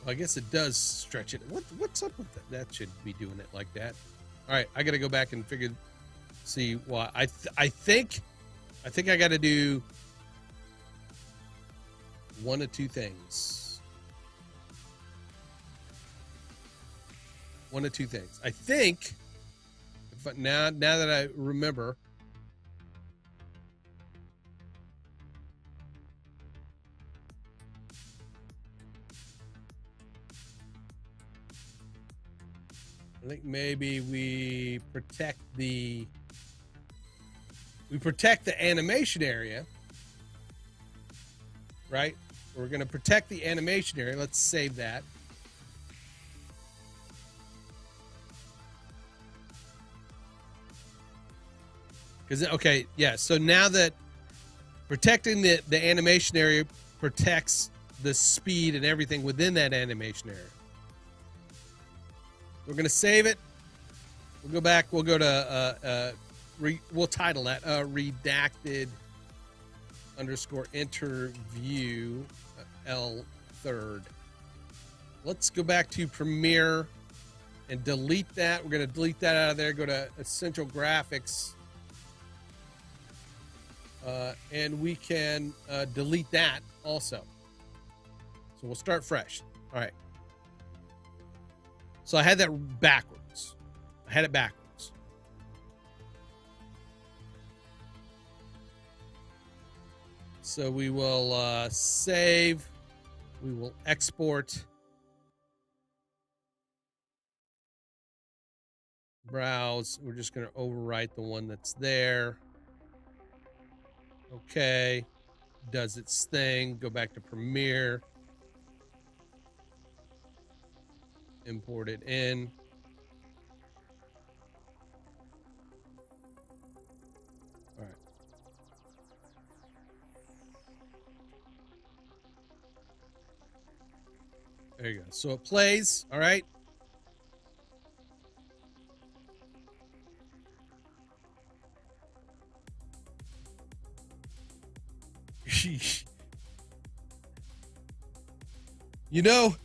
Well, I guess it does stretch it. What's up with that? That should be doing it like that. All right, I got to go back and see why. I think I got to do one of two things. One of two things. I think now that I remember, I think maybe we protect the animation area, right? We're going to protect the animation area. Let's save that. Okay, yeah. So now that protecting the animation area protects the speed and everything within that animation area. We're going to save it. We'll go back. We'll go to, we'll title that redacted _ interview L third. Let's go back to Premiere and delete that. We're going to delete that out of there. Go to Essential Graphics. And we can delete that also. So we'll start fresh. All right. So I had that backwards. I had it backwards. So we will save. We will export. Browse. We're just going to overwrite the one that's there. Okay. Does its thing. Go back to Premiere. Import it in. All right. There you go. So it plays. All right. You know,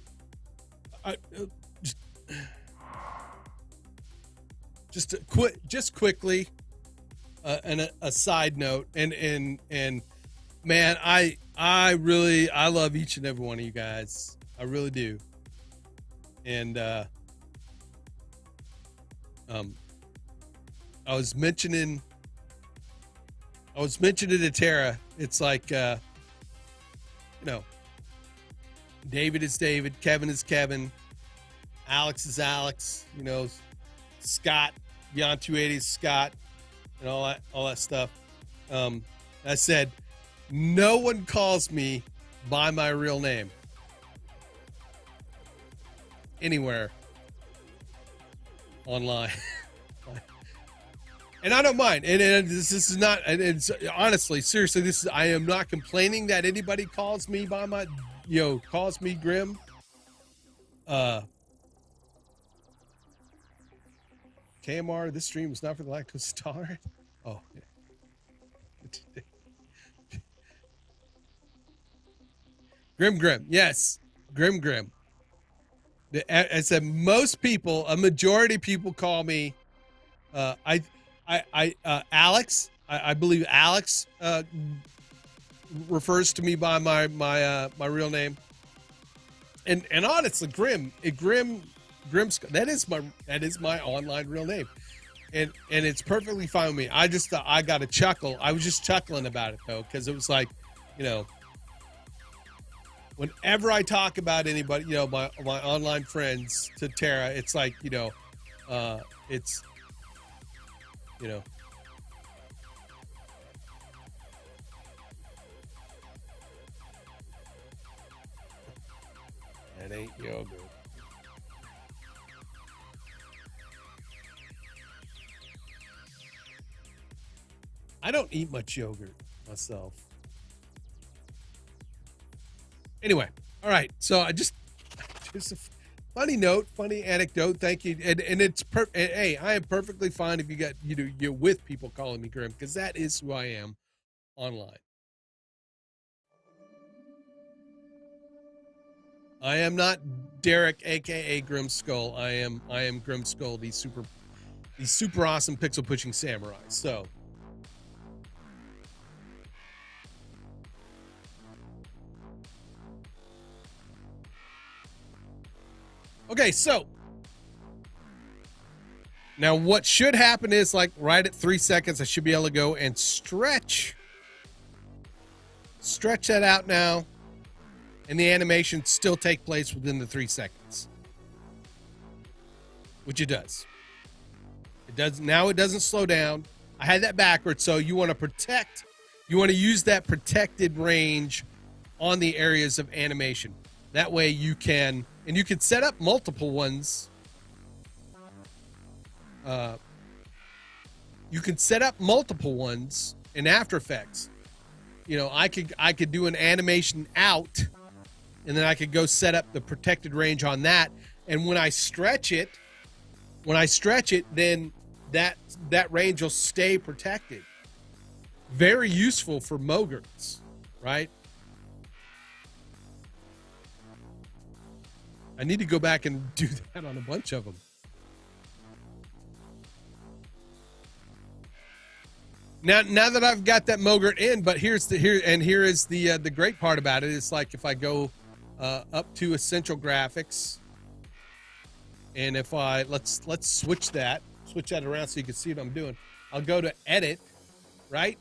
just quickly, and a side note, and man, I love each and every one of you guys. I really do. And I was mentioning to Tara, it's like David is David, Kevin is Kevin, Alex is Alex, Scott, Beyond 280 is Scott, and all that stuff. I said, no one calls me by my real name anywhere online. And I don't mind. And this is not, and it's honestly, seriously, I am not complaining that anybody calls me by my, calls me Grim. KMR, this stream is not for the lactose tolerant. Oh, yeah. Grim. Yes. Grim. I said most people, a majority of people call me, Alex. I believe Alex refers to me by my real name. And honestly, Grim, that is my online real name, and it's perfectly fine with me. I just thought I got a chuckle. I was just chuckling about it though, because it was like, whenever I talk about anybody, my online friends to Tara, it's like, it's, that ain't yogurt. I don't eat much yogurt myself. Anyway, all right. So I just a funny note, funny anecdote. Thank you. And it's hey, I am perfectly fine if you got you're with people calling me Grim, because that is who I am online. I am not Derek, aka Grim Skull. I am Grim Skull, the super awesome pixel pushing samurai. So okay, so now what should happen is, like, right at 3 seconds, I should be able to go and stretch that out now, and the animation still take place within the 3 seconds, which it does. It does now. It doesn't slow down. I had that backwards, so you want to use that protected range on the areas of animation. That way you can set up multiple ones. You can set up multiple ones in After Effects. I could do an animation out, and then I could go set up the protected range on that. And when I stretch it, then that range will stay protected. Very useful for Mogurts, right? I need to go back and do that on a bunch of them. Now that I've got that Mogrt in, but here is the great part about it. It's like if I go up to Essential Graphics, and if let's switch that around so you can see what I'm doing. I'll go to Edit, right?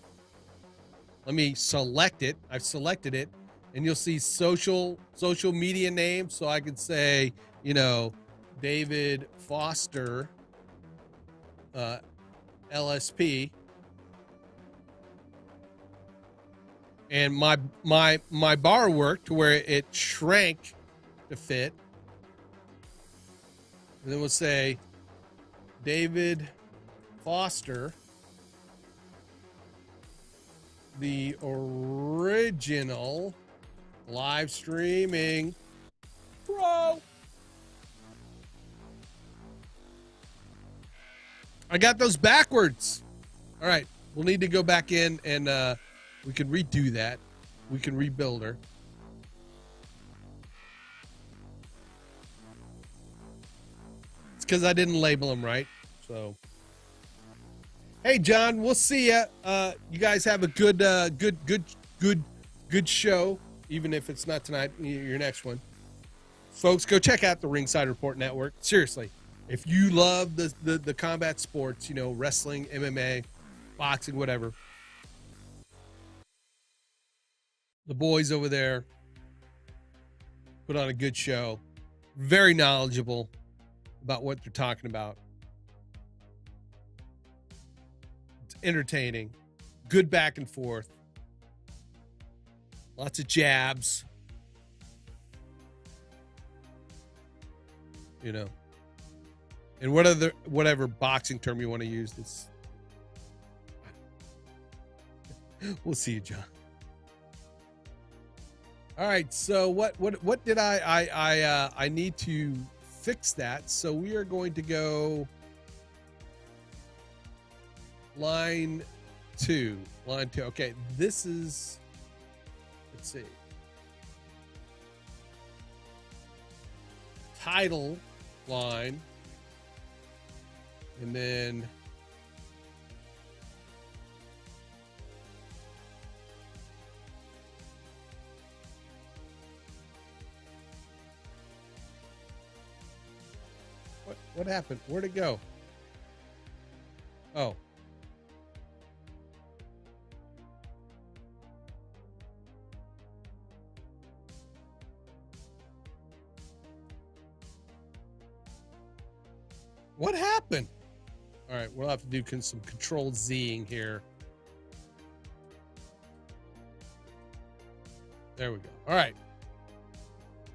Let me select it. I've selected it. And you'll see social media name. So I could say, David Foster, LSP. And my bar worked to where it shrank to fit. And then we'll say David Foster, the original live streaming pro. I got those backwards. All right, we'll need to go back in, and we can redo that. We can rebuild her. It's because I didn't label them right. So, hey, John, we'll see ya. You guys have a good show. Even if it's not tonight, your next one. Folks, go check out the Ringside Report Network. Seriously, if you love the combat sports, wrestling, MMA, boxing, whatever, the boys over there put on a good show. Very knowledgeable about what they're talking about. It's entertaining. Good back and forth. Lots of jabs. And whatever boxing term you want to use, We'll see you, John. All right. So what did I need to fix that. So we are going to go line two. Okay. This is, let's see. Title line. And then what happened? Where'd it go? Oh. What happened? All right, we'll have to do some control Zing here. There we go. All right.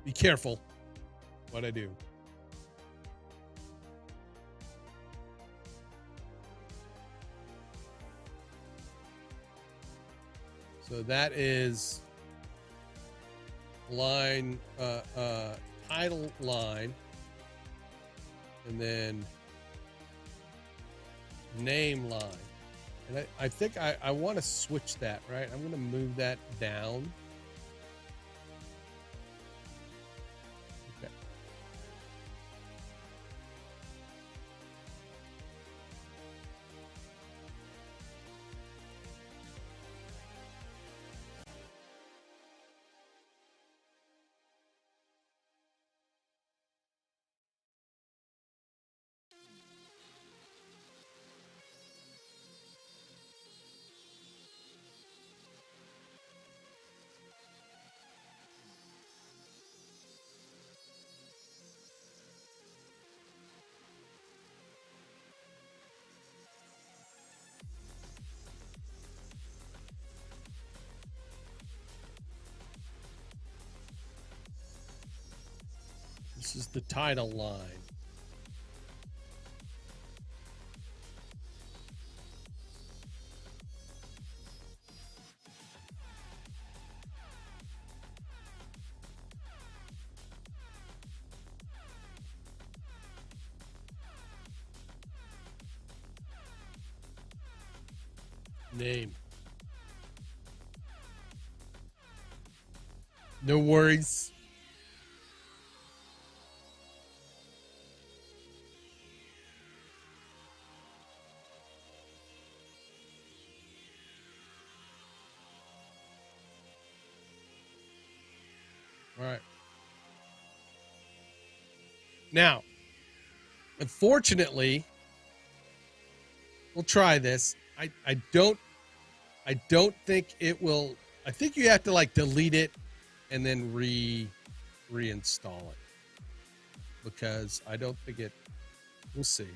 Be careful what I do. So that is line, title line, and then name line. And I think I want to switch that, right? I'm going to move that down. Okay. This is the title line. Name. No worries. All right. Now, unfortunately, we'll try this. I don't think it will. I think you have to like delete it and then reinstall it, because I don't think it. We'll see.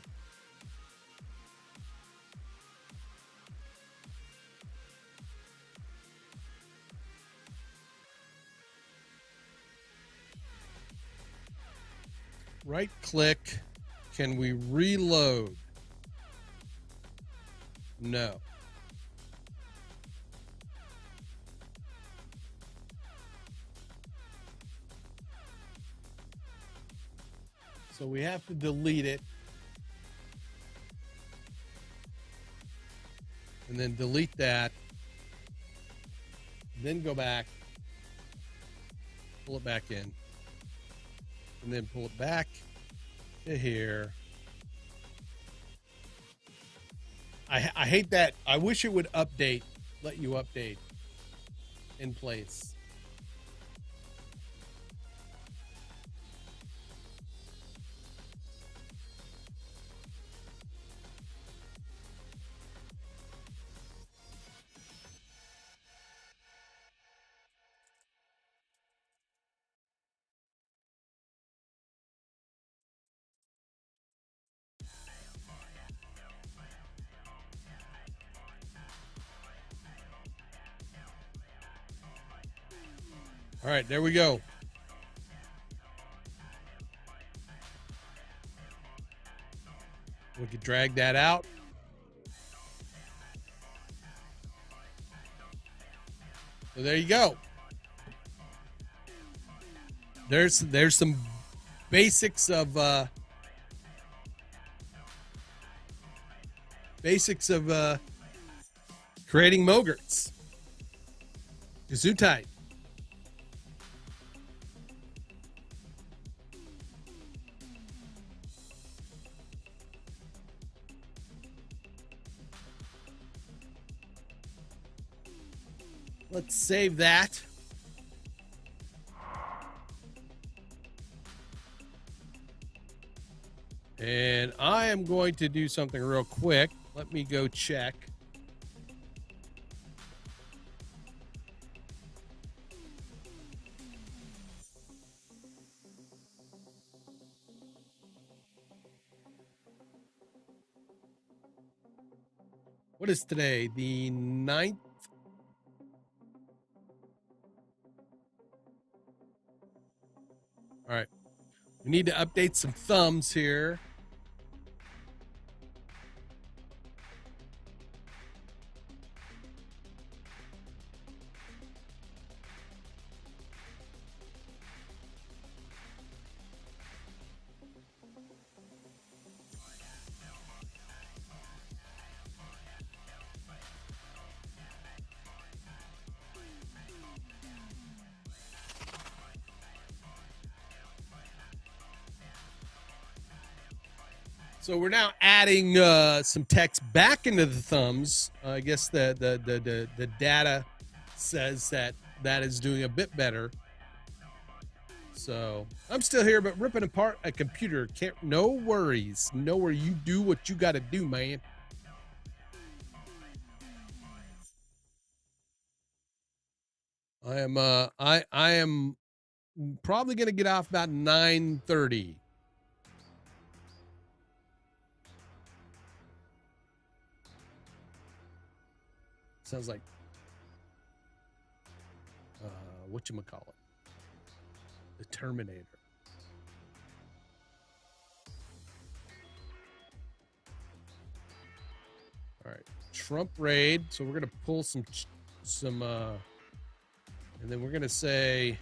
Right click. Can we reload? No. So we have to delete it. And then delete that. Then go back. Pull it back in. And then pull it back to here. I hate that. I wish it would update, let you update in place. All right, there we go. We could drag that out. So there you go. There's some basics of creating Mogurts. Gesundheit. Let's save that. And I am going to do something real quick. Let me go check. What is today? The 9th? All right. We need to update some thumbs here. So we're now adding some text back into the thumbs. I guess the data says that is doing a bit better. So I'm still here, but ripping apart a computer can't. No worries. No worries. You do what you got to do, man. I am probably gonna get off about 9:30. Sounds like whatchamacallit? The Terminator. All right, Trump raid. So we're gonna pull some, and then we're gonna say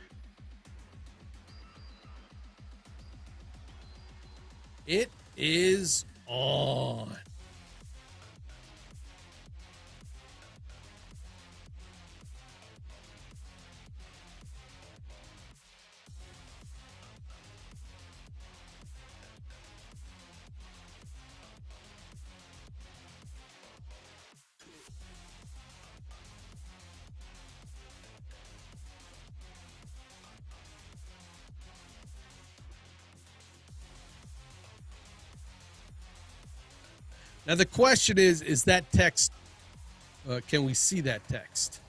it is on. Now the question is that text, can we see that text?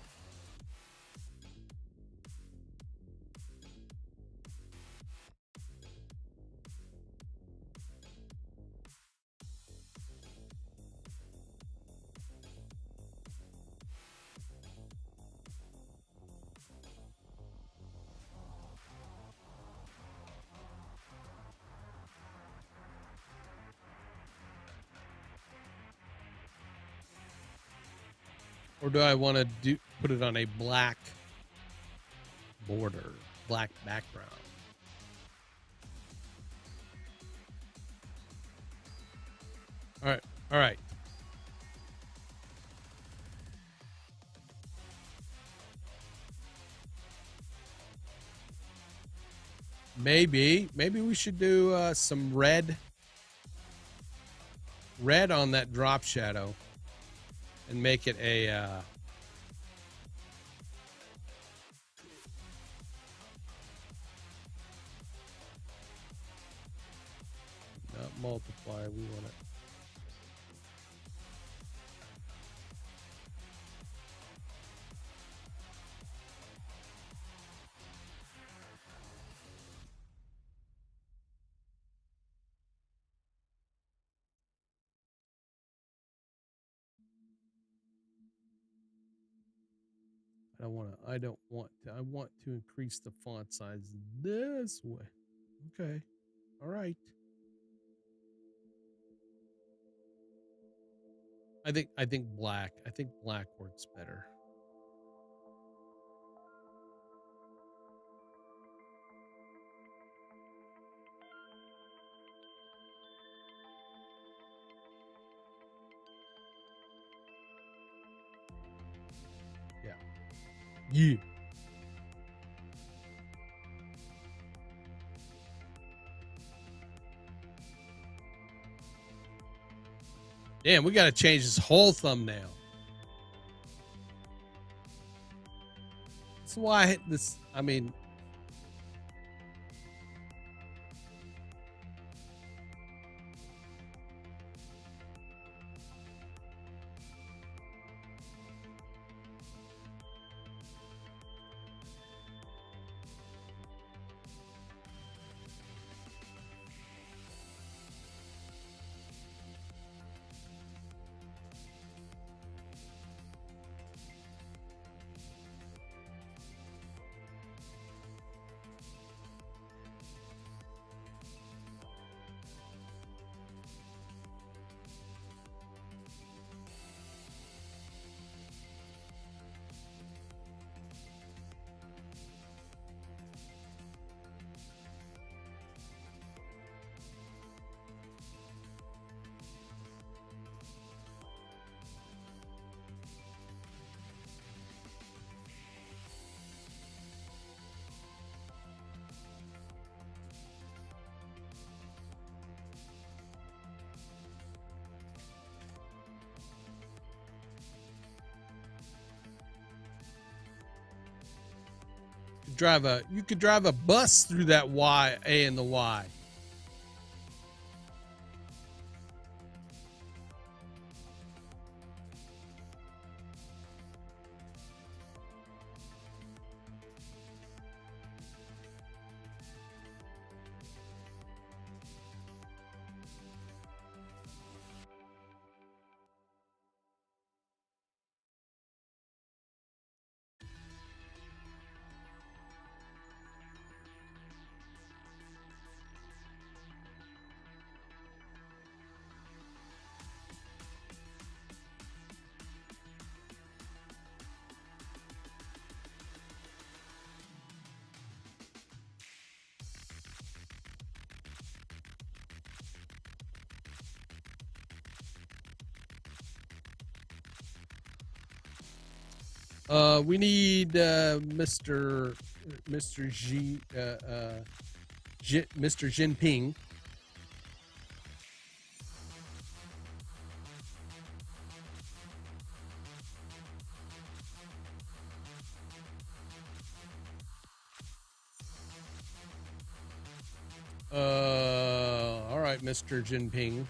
Or do I want to put it on a black border, black background? All right. All right. Maybe we should do some red on that drop shadow and make it a not multiplier. We want it. I want to increase the font size this way. Okay. All right. I think black. I think black works better. Yeah. Damn, we got to change this whole thumbnail. That's why I hit this. I mean, you could drive a bus through that Y, A and the Y. We need Mr. Jinping. All right, Mr. Jinping.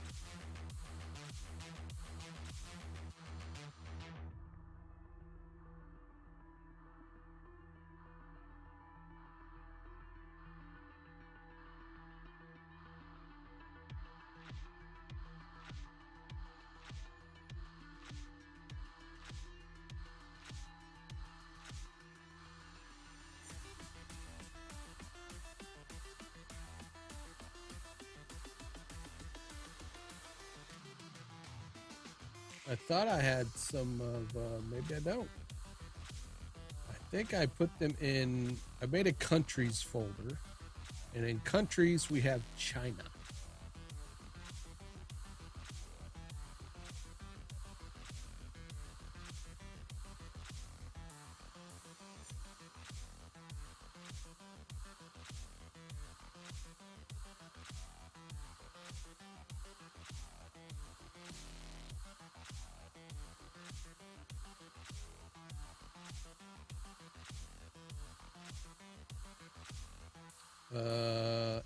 I thought I had some of, maybe I don't. I think I put them in, I made a countries folder, and in countries we have China.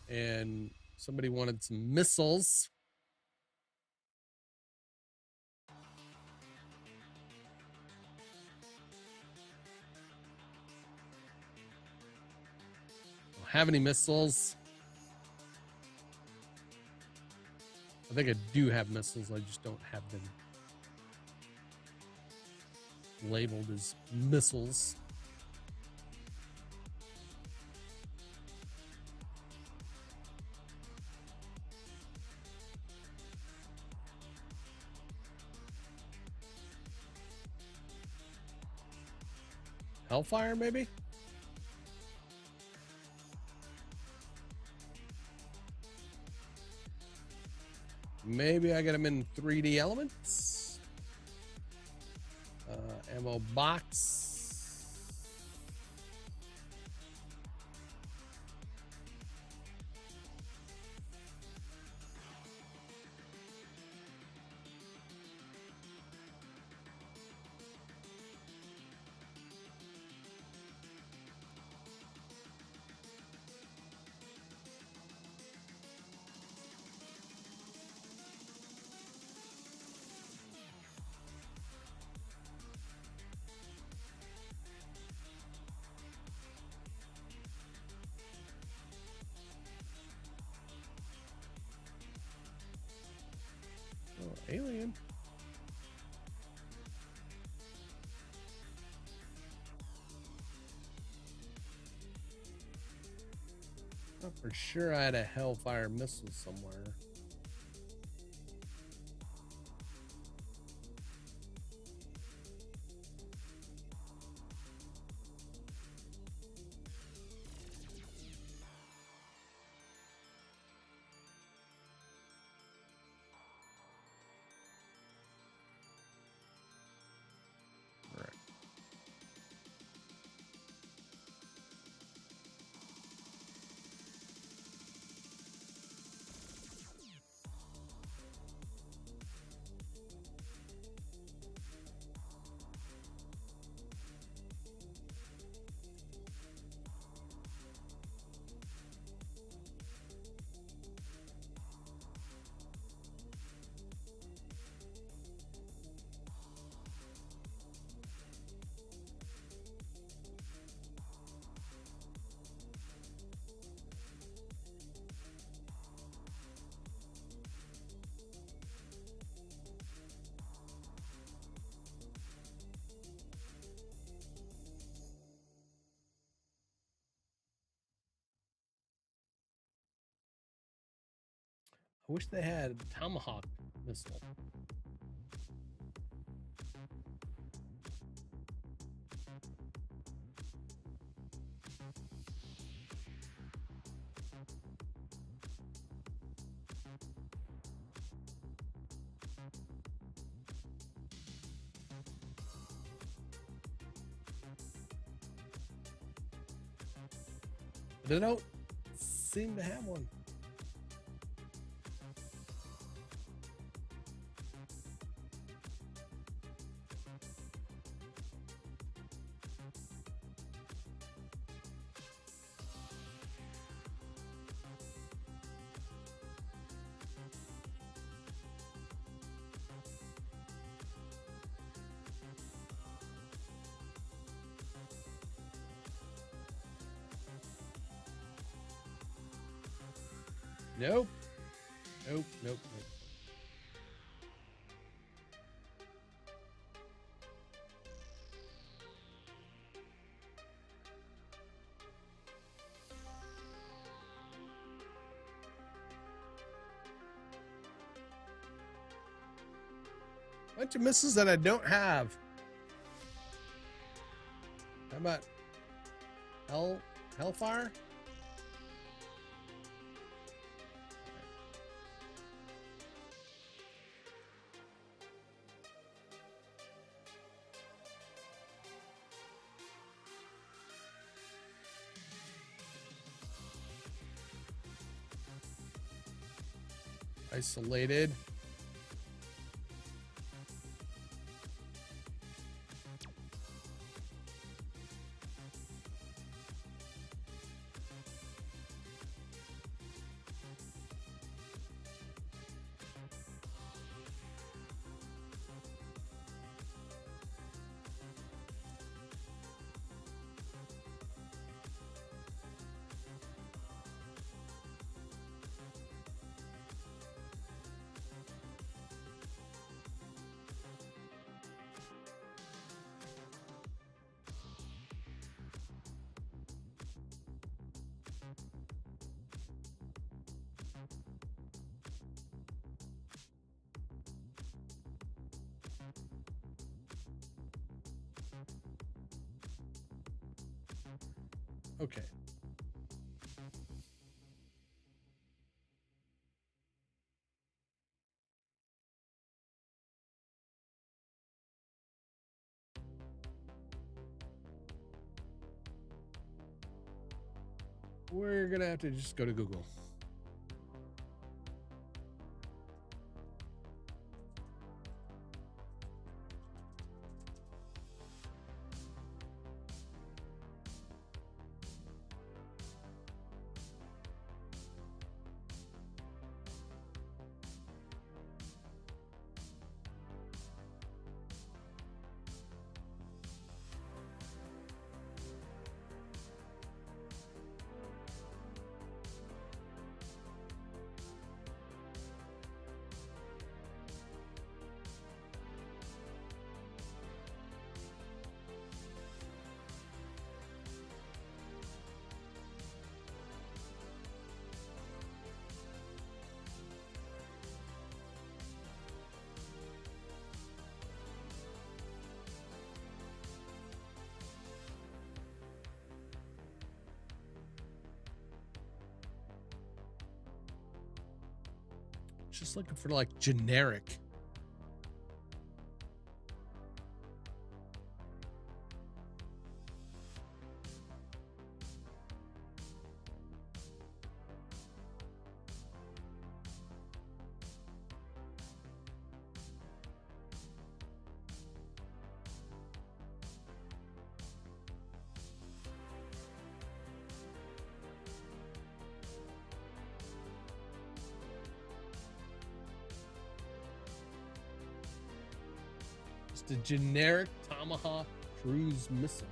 And somebody wanted some missiles. Don't have any missiles. I think I do have missiles. I just don't have them labeled as missiles. Hellfire, maybe? Maybe I get them in 3D elements. Ammo box. thought for sure I had a Hellfire missile somewhere. I wish they had Tomahawk missile. They don't seem to have one. Nope. Nope, nope, nope. Bunch of missiles that I don't have. How about Hellfire? Isolated. Okay. We're gonna have to just go to Google. Just looking for like generic. Just a generic Tomahawk cruise missile.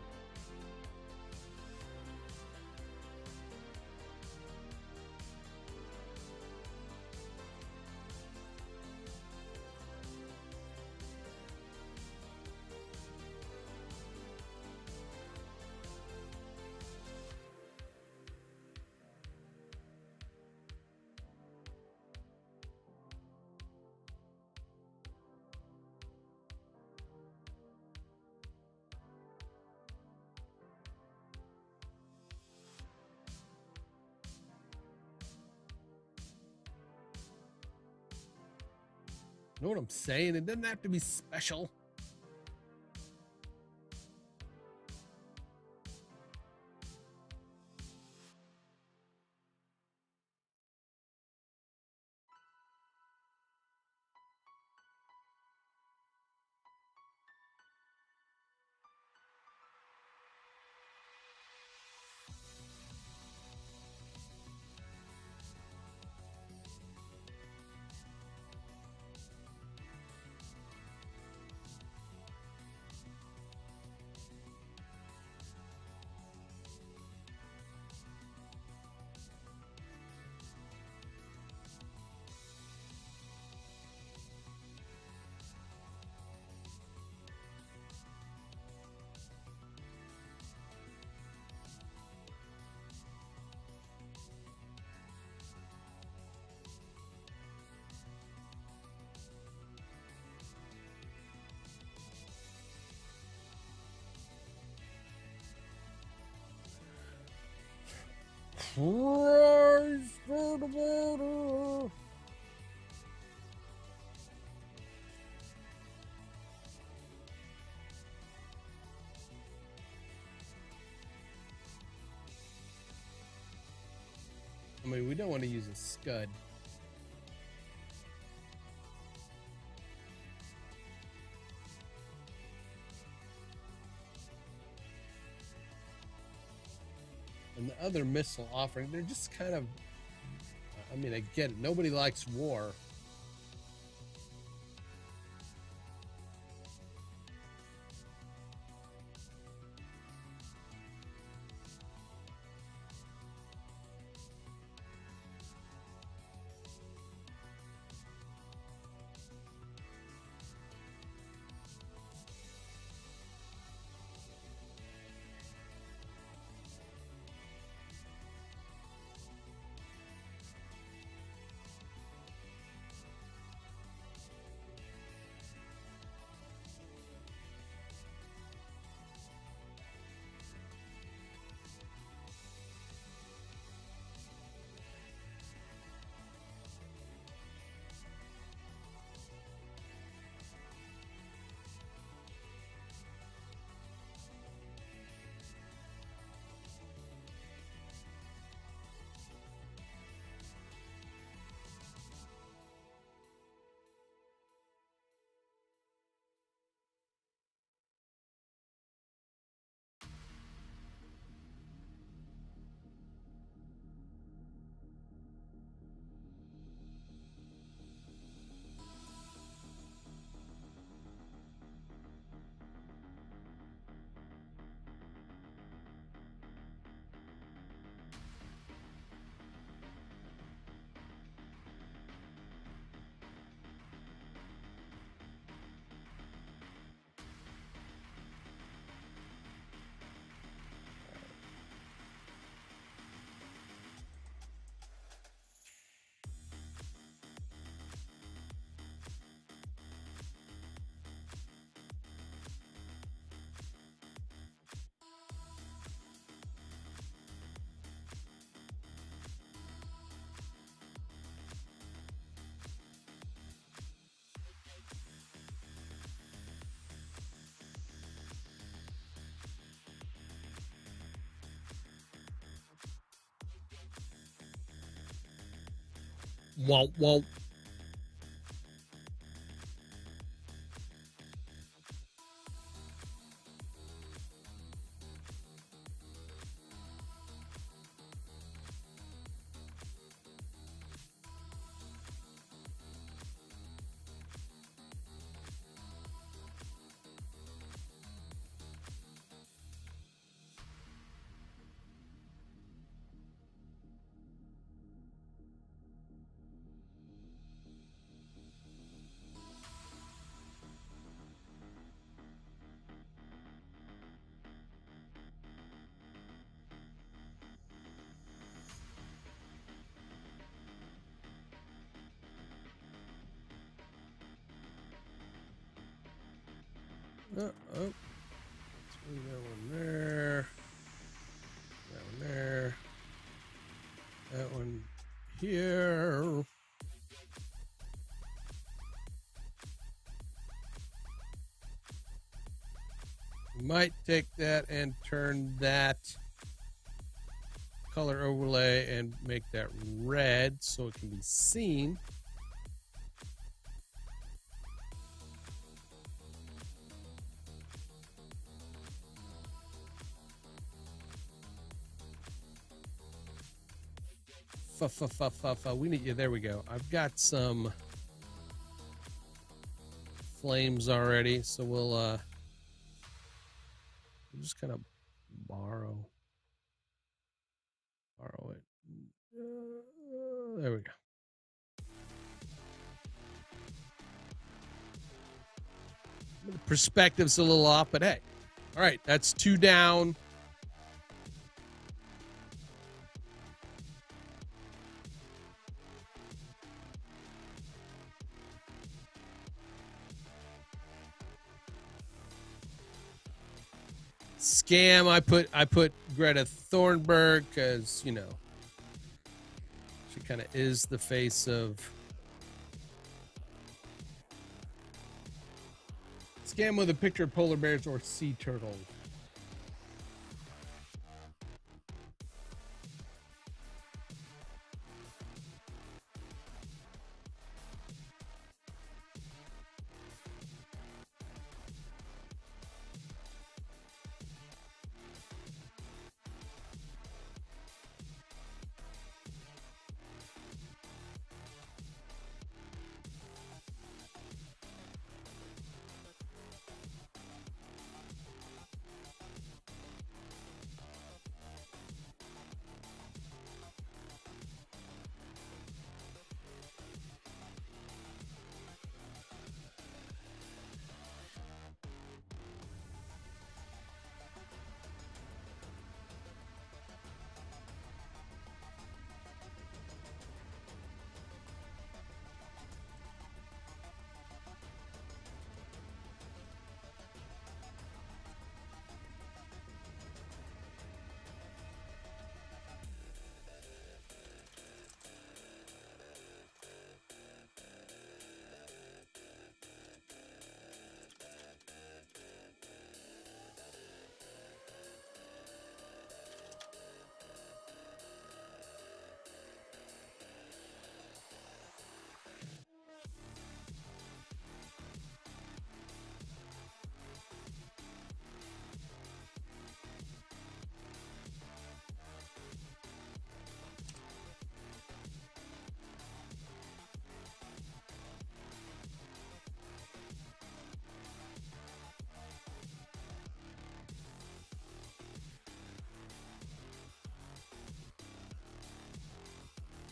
Know what I'm saying? It doesn't have to be special. Christ, I mean, we don't want to use a scud. And the other missile offering, they're just kind of, I mean, I get it. Nobody likes war. Womp womp. Oh, let's move that one there. That one there. That one here. Might take that and turn that color overlay and make that red so it can be seen. We need you. There we go. I've got some flames already, so we'll just kind of borrow it. There we go. The perspective's a little off, but hey. All right, that's 2 down. Scam, I put Greta Thunberg because, you know, she kind of is the face of Scam with a picture of polar bears or sea turtles.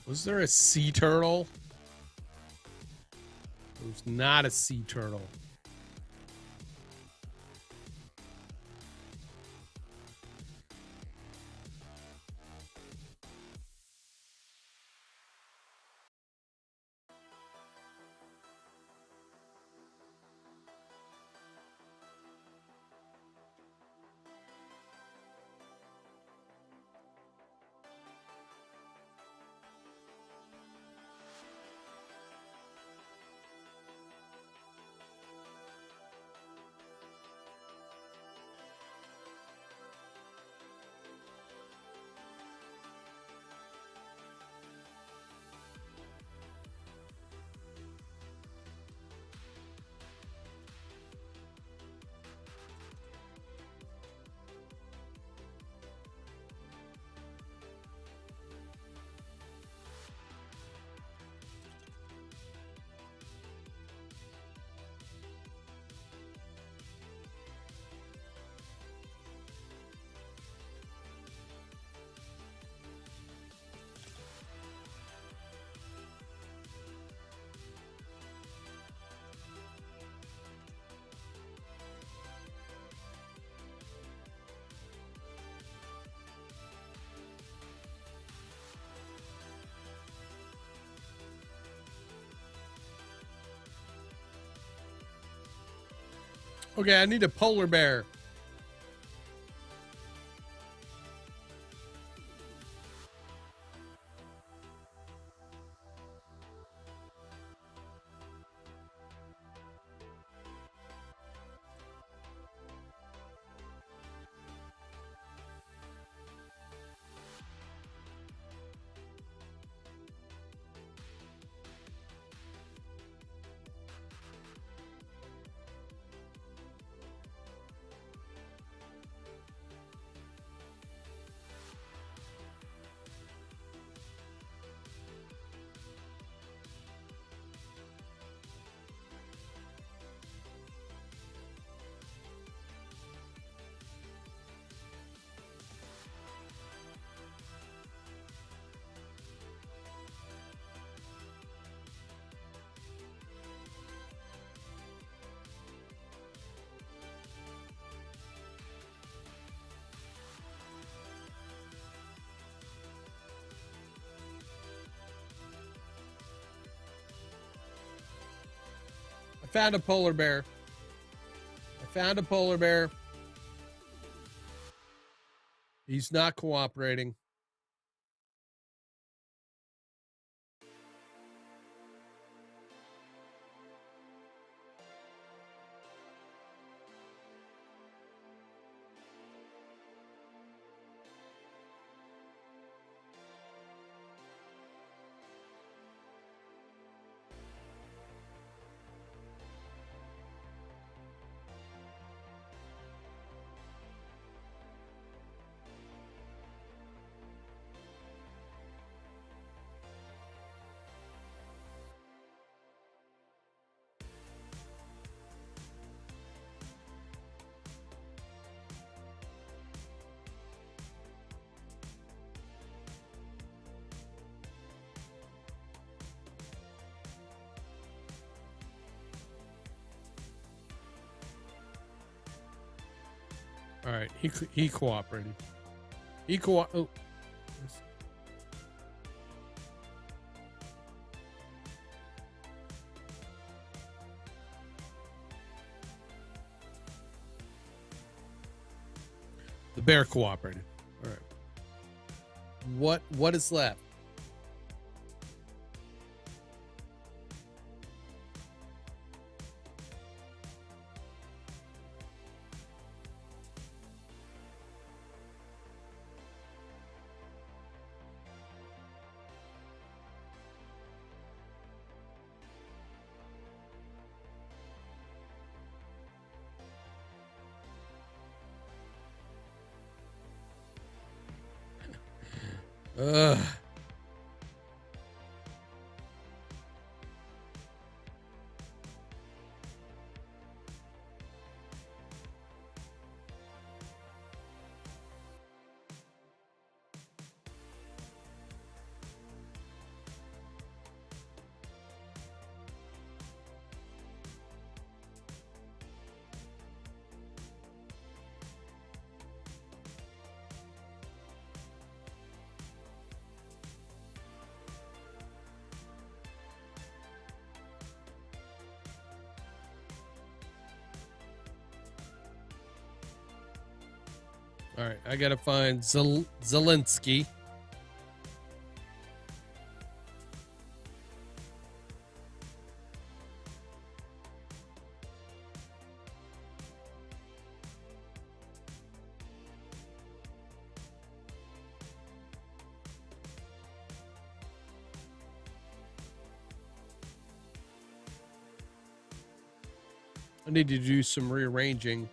Was there a sea turtle? It was not a sea turtle. Okay, I need a polar bear. I found a polar bear. I found a polar bear. He's not cooperating. All right, he cooperated. Oh. The bear cooperated. All right. What is left? Ugh. All right, I gotta find Zelensky. I need to do some rearranging.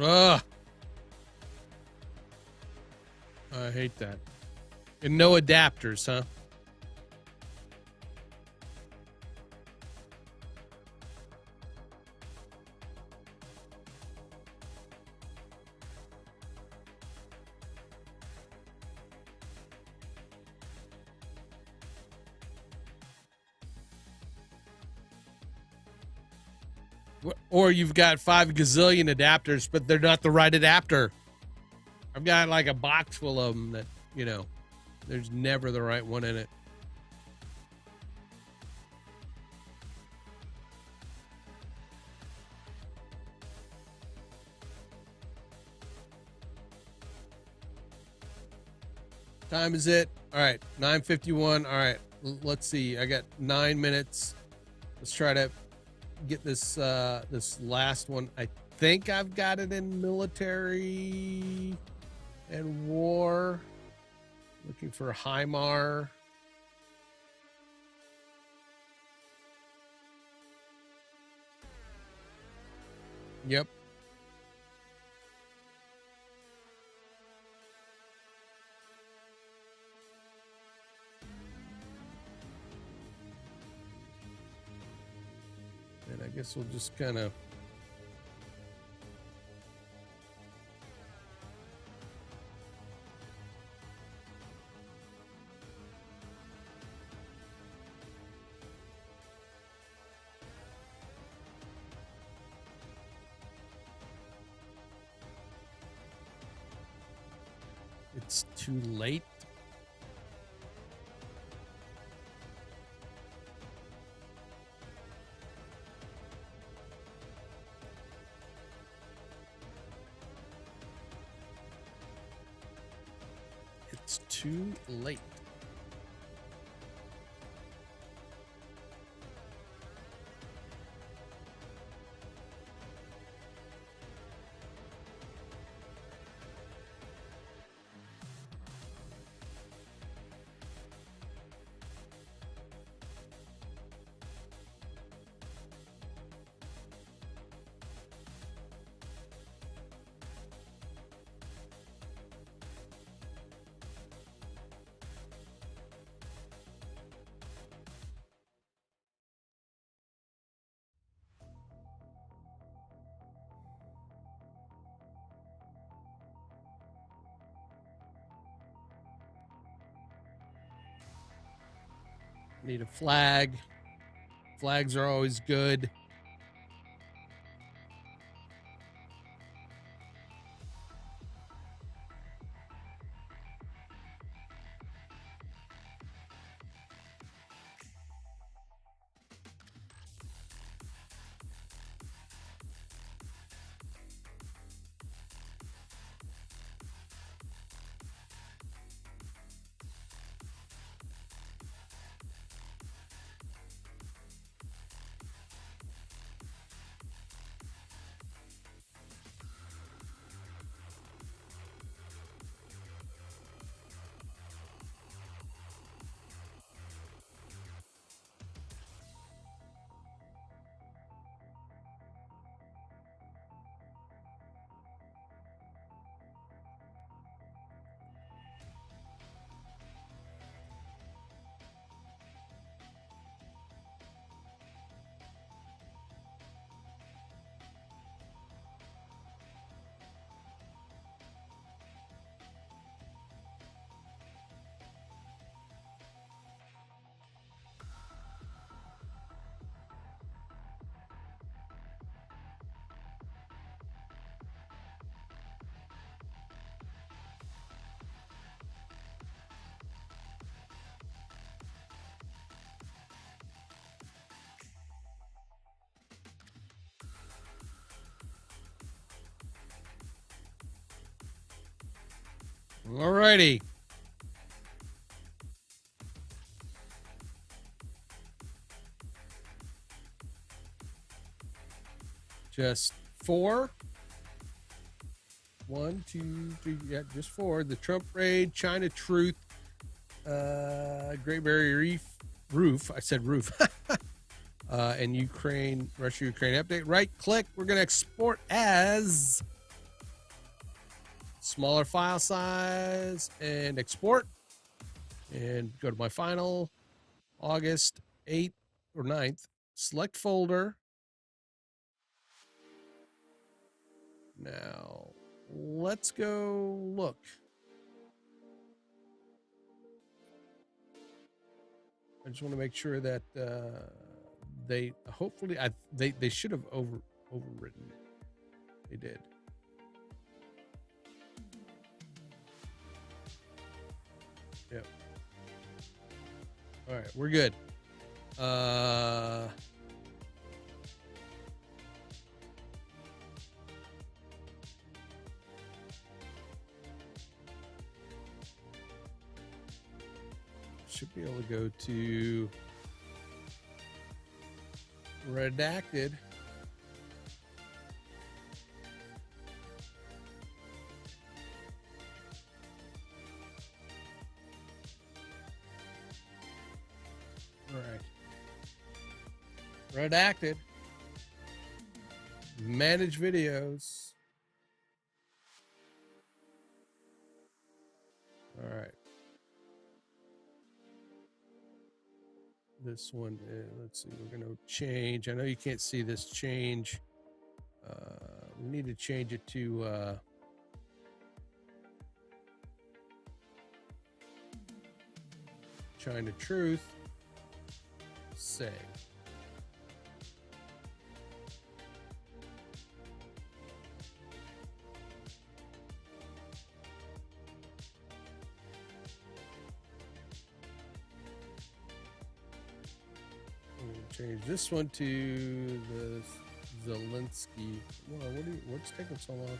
Ugh. I hate that. And no adapters, huh? Or you've got 5 gazillion adapters, but they're not the right adapter. I've got like a box full of them that, you know, there's never the right one in it. Time is it? All right, 9:51. All right, let's see. I got 9 minutes. Let's try to get this this last one. I think I've got it in military and war. Looking for HIMAR. Yep. And I guess we'll just kind of it's too late. It's too late. Need a flag. Flags are always good. Alrighty. Just 4. 1, 2, 3. Yeah, just 4. The Trump raid, China truth, Great Barrier Reef, roof. I said roof. And Ukraine, Russia, Ukraine update. Right click. We're going to export as smaller file size and export, and go to my final, August 8th or 9th, select folder. Now let's go look. I just want to make sure that they hopefully they should have overwritten. They did. Yep. All right, we're good. Should be able to go to redacted. All right. Redacted. Manage videos. All right. This one, let's see, we're going to change. I know you can't see this change. We need to change it to China Truth. Say. Change this one to the Zelensky. Well, what's taking so long?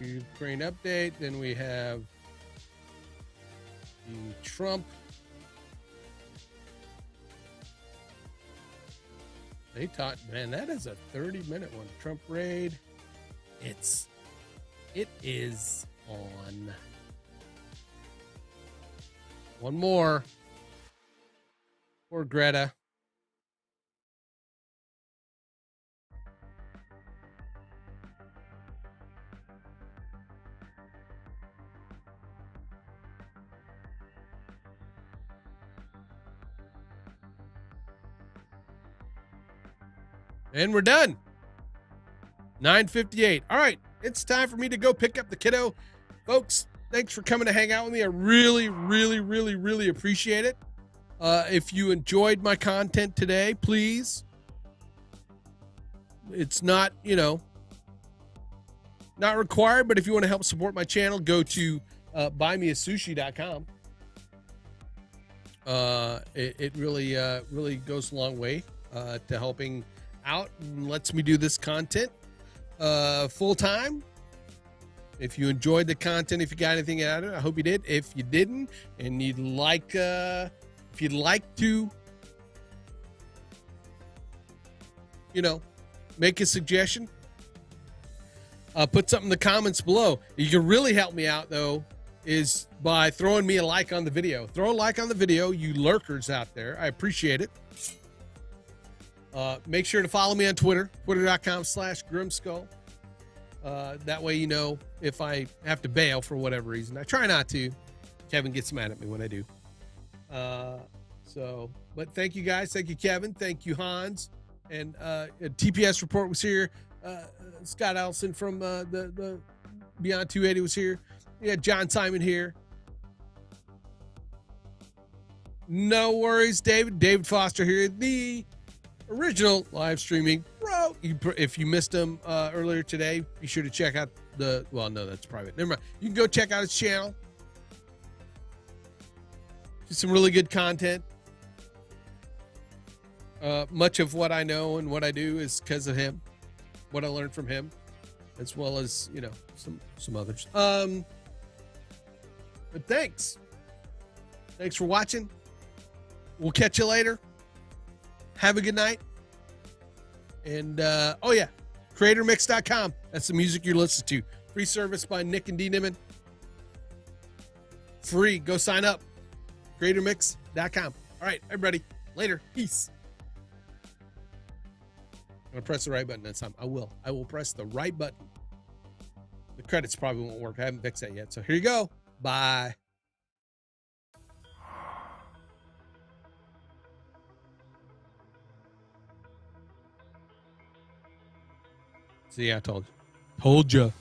Ukraine update. Then we have the Trump. They taught, man, that is a 30-minute one. Trump raid. It is on. One more. Poor Greta. And we're done. 9:58. All right. It's time for me to go pick up the kiddo. Folks, thanks for coming to hang out with me. I really, really, really, really appreciate it. If you enjoyed my content today, please. It's not, not required, but if you want to help support my channel, go to buymeasushi.com. It really goes a long way to helping out and lets me do this content full time. If you enjoyed the content, if you got anything out of it, I hope you did. If you didn't, and if you'd like to, make a suggestion, put something in the comments below. You can really help me out though, is by throwing me a like on the video. Throw a like on the video, you lurkers out there. I appreciate it. Make sure to follow me on Twitter, twitter.com/Grimskull. That way, if I have to bail for whatever reason. I try not to. Kevin gets mad at me when I do. But thank you guys. Thank you, Kevin. Thank you, Hans. And TPS Report was here. Scott Allison from the Beyond 280 was here. Yeah, John Simon here. No worries, David. David Foster here. The original live streaming bro. If you missed him earlier today, be sure to check out no, that's private. Never mind. You can go check out his channel. Just some really good content. Much of what I know and what I do is because of him, what I learned from him, as well as some others. But thanks for watching. We'll catch you later. Have a good night. And, creatormix.com. That's the music you're listening to. Free service by Nick and D. Niman. Free. Go sign up. CreatorMix.com. All right, everybody. Later. Peace. I'm going to press the right button this time. I will. I will press the right button. The credits probably won't work. I haven't fixed that yet. So here you go. Bye. See, I told you. Told you.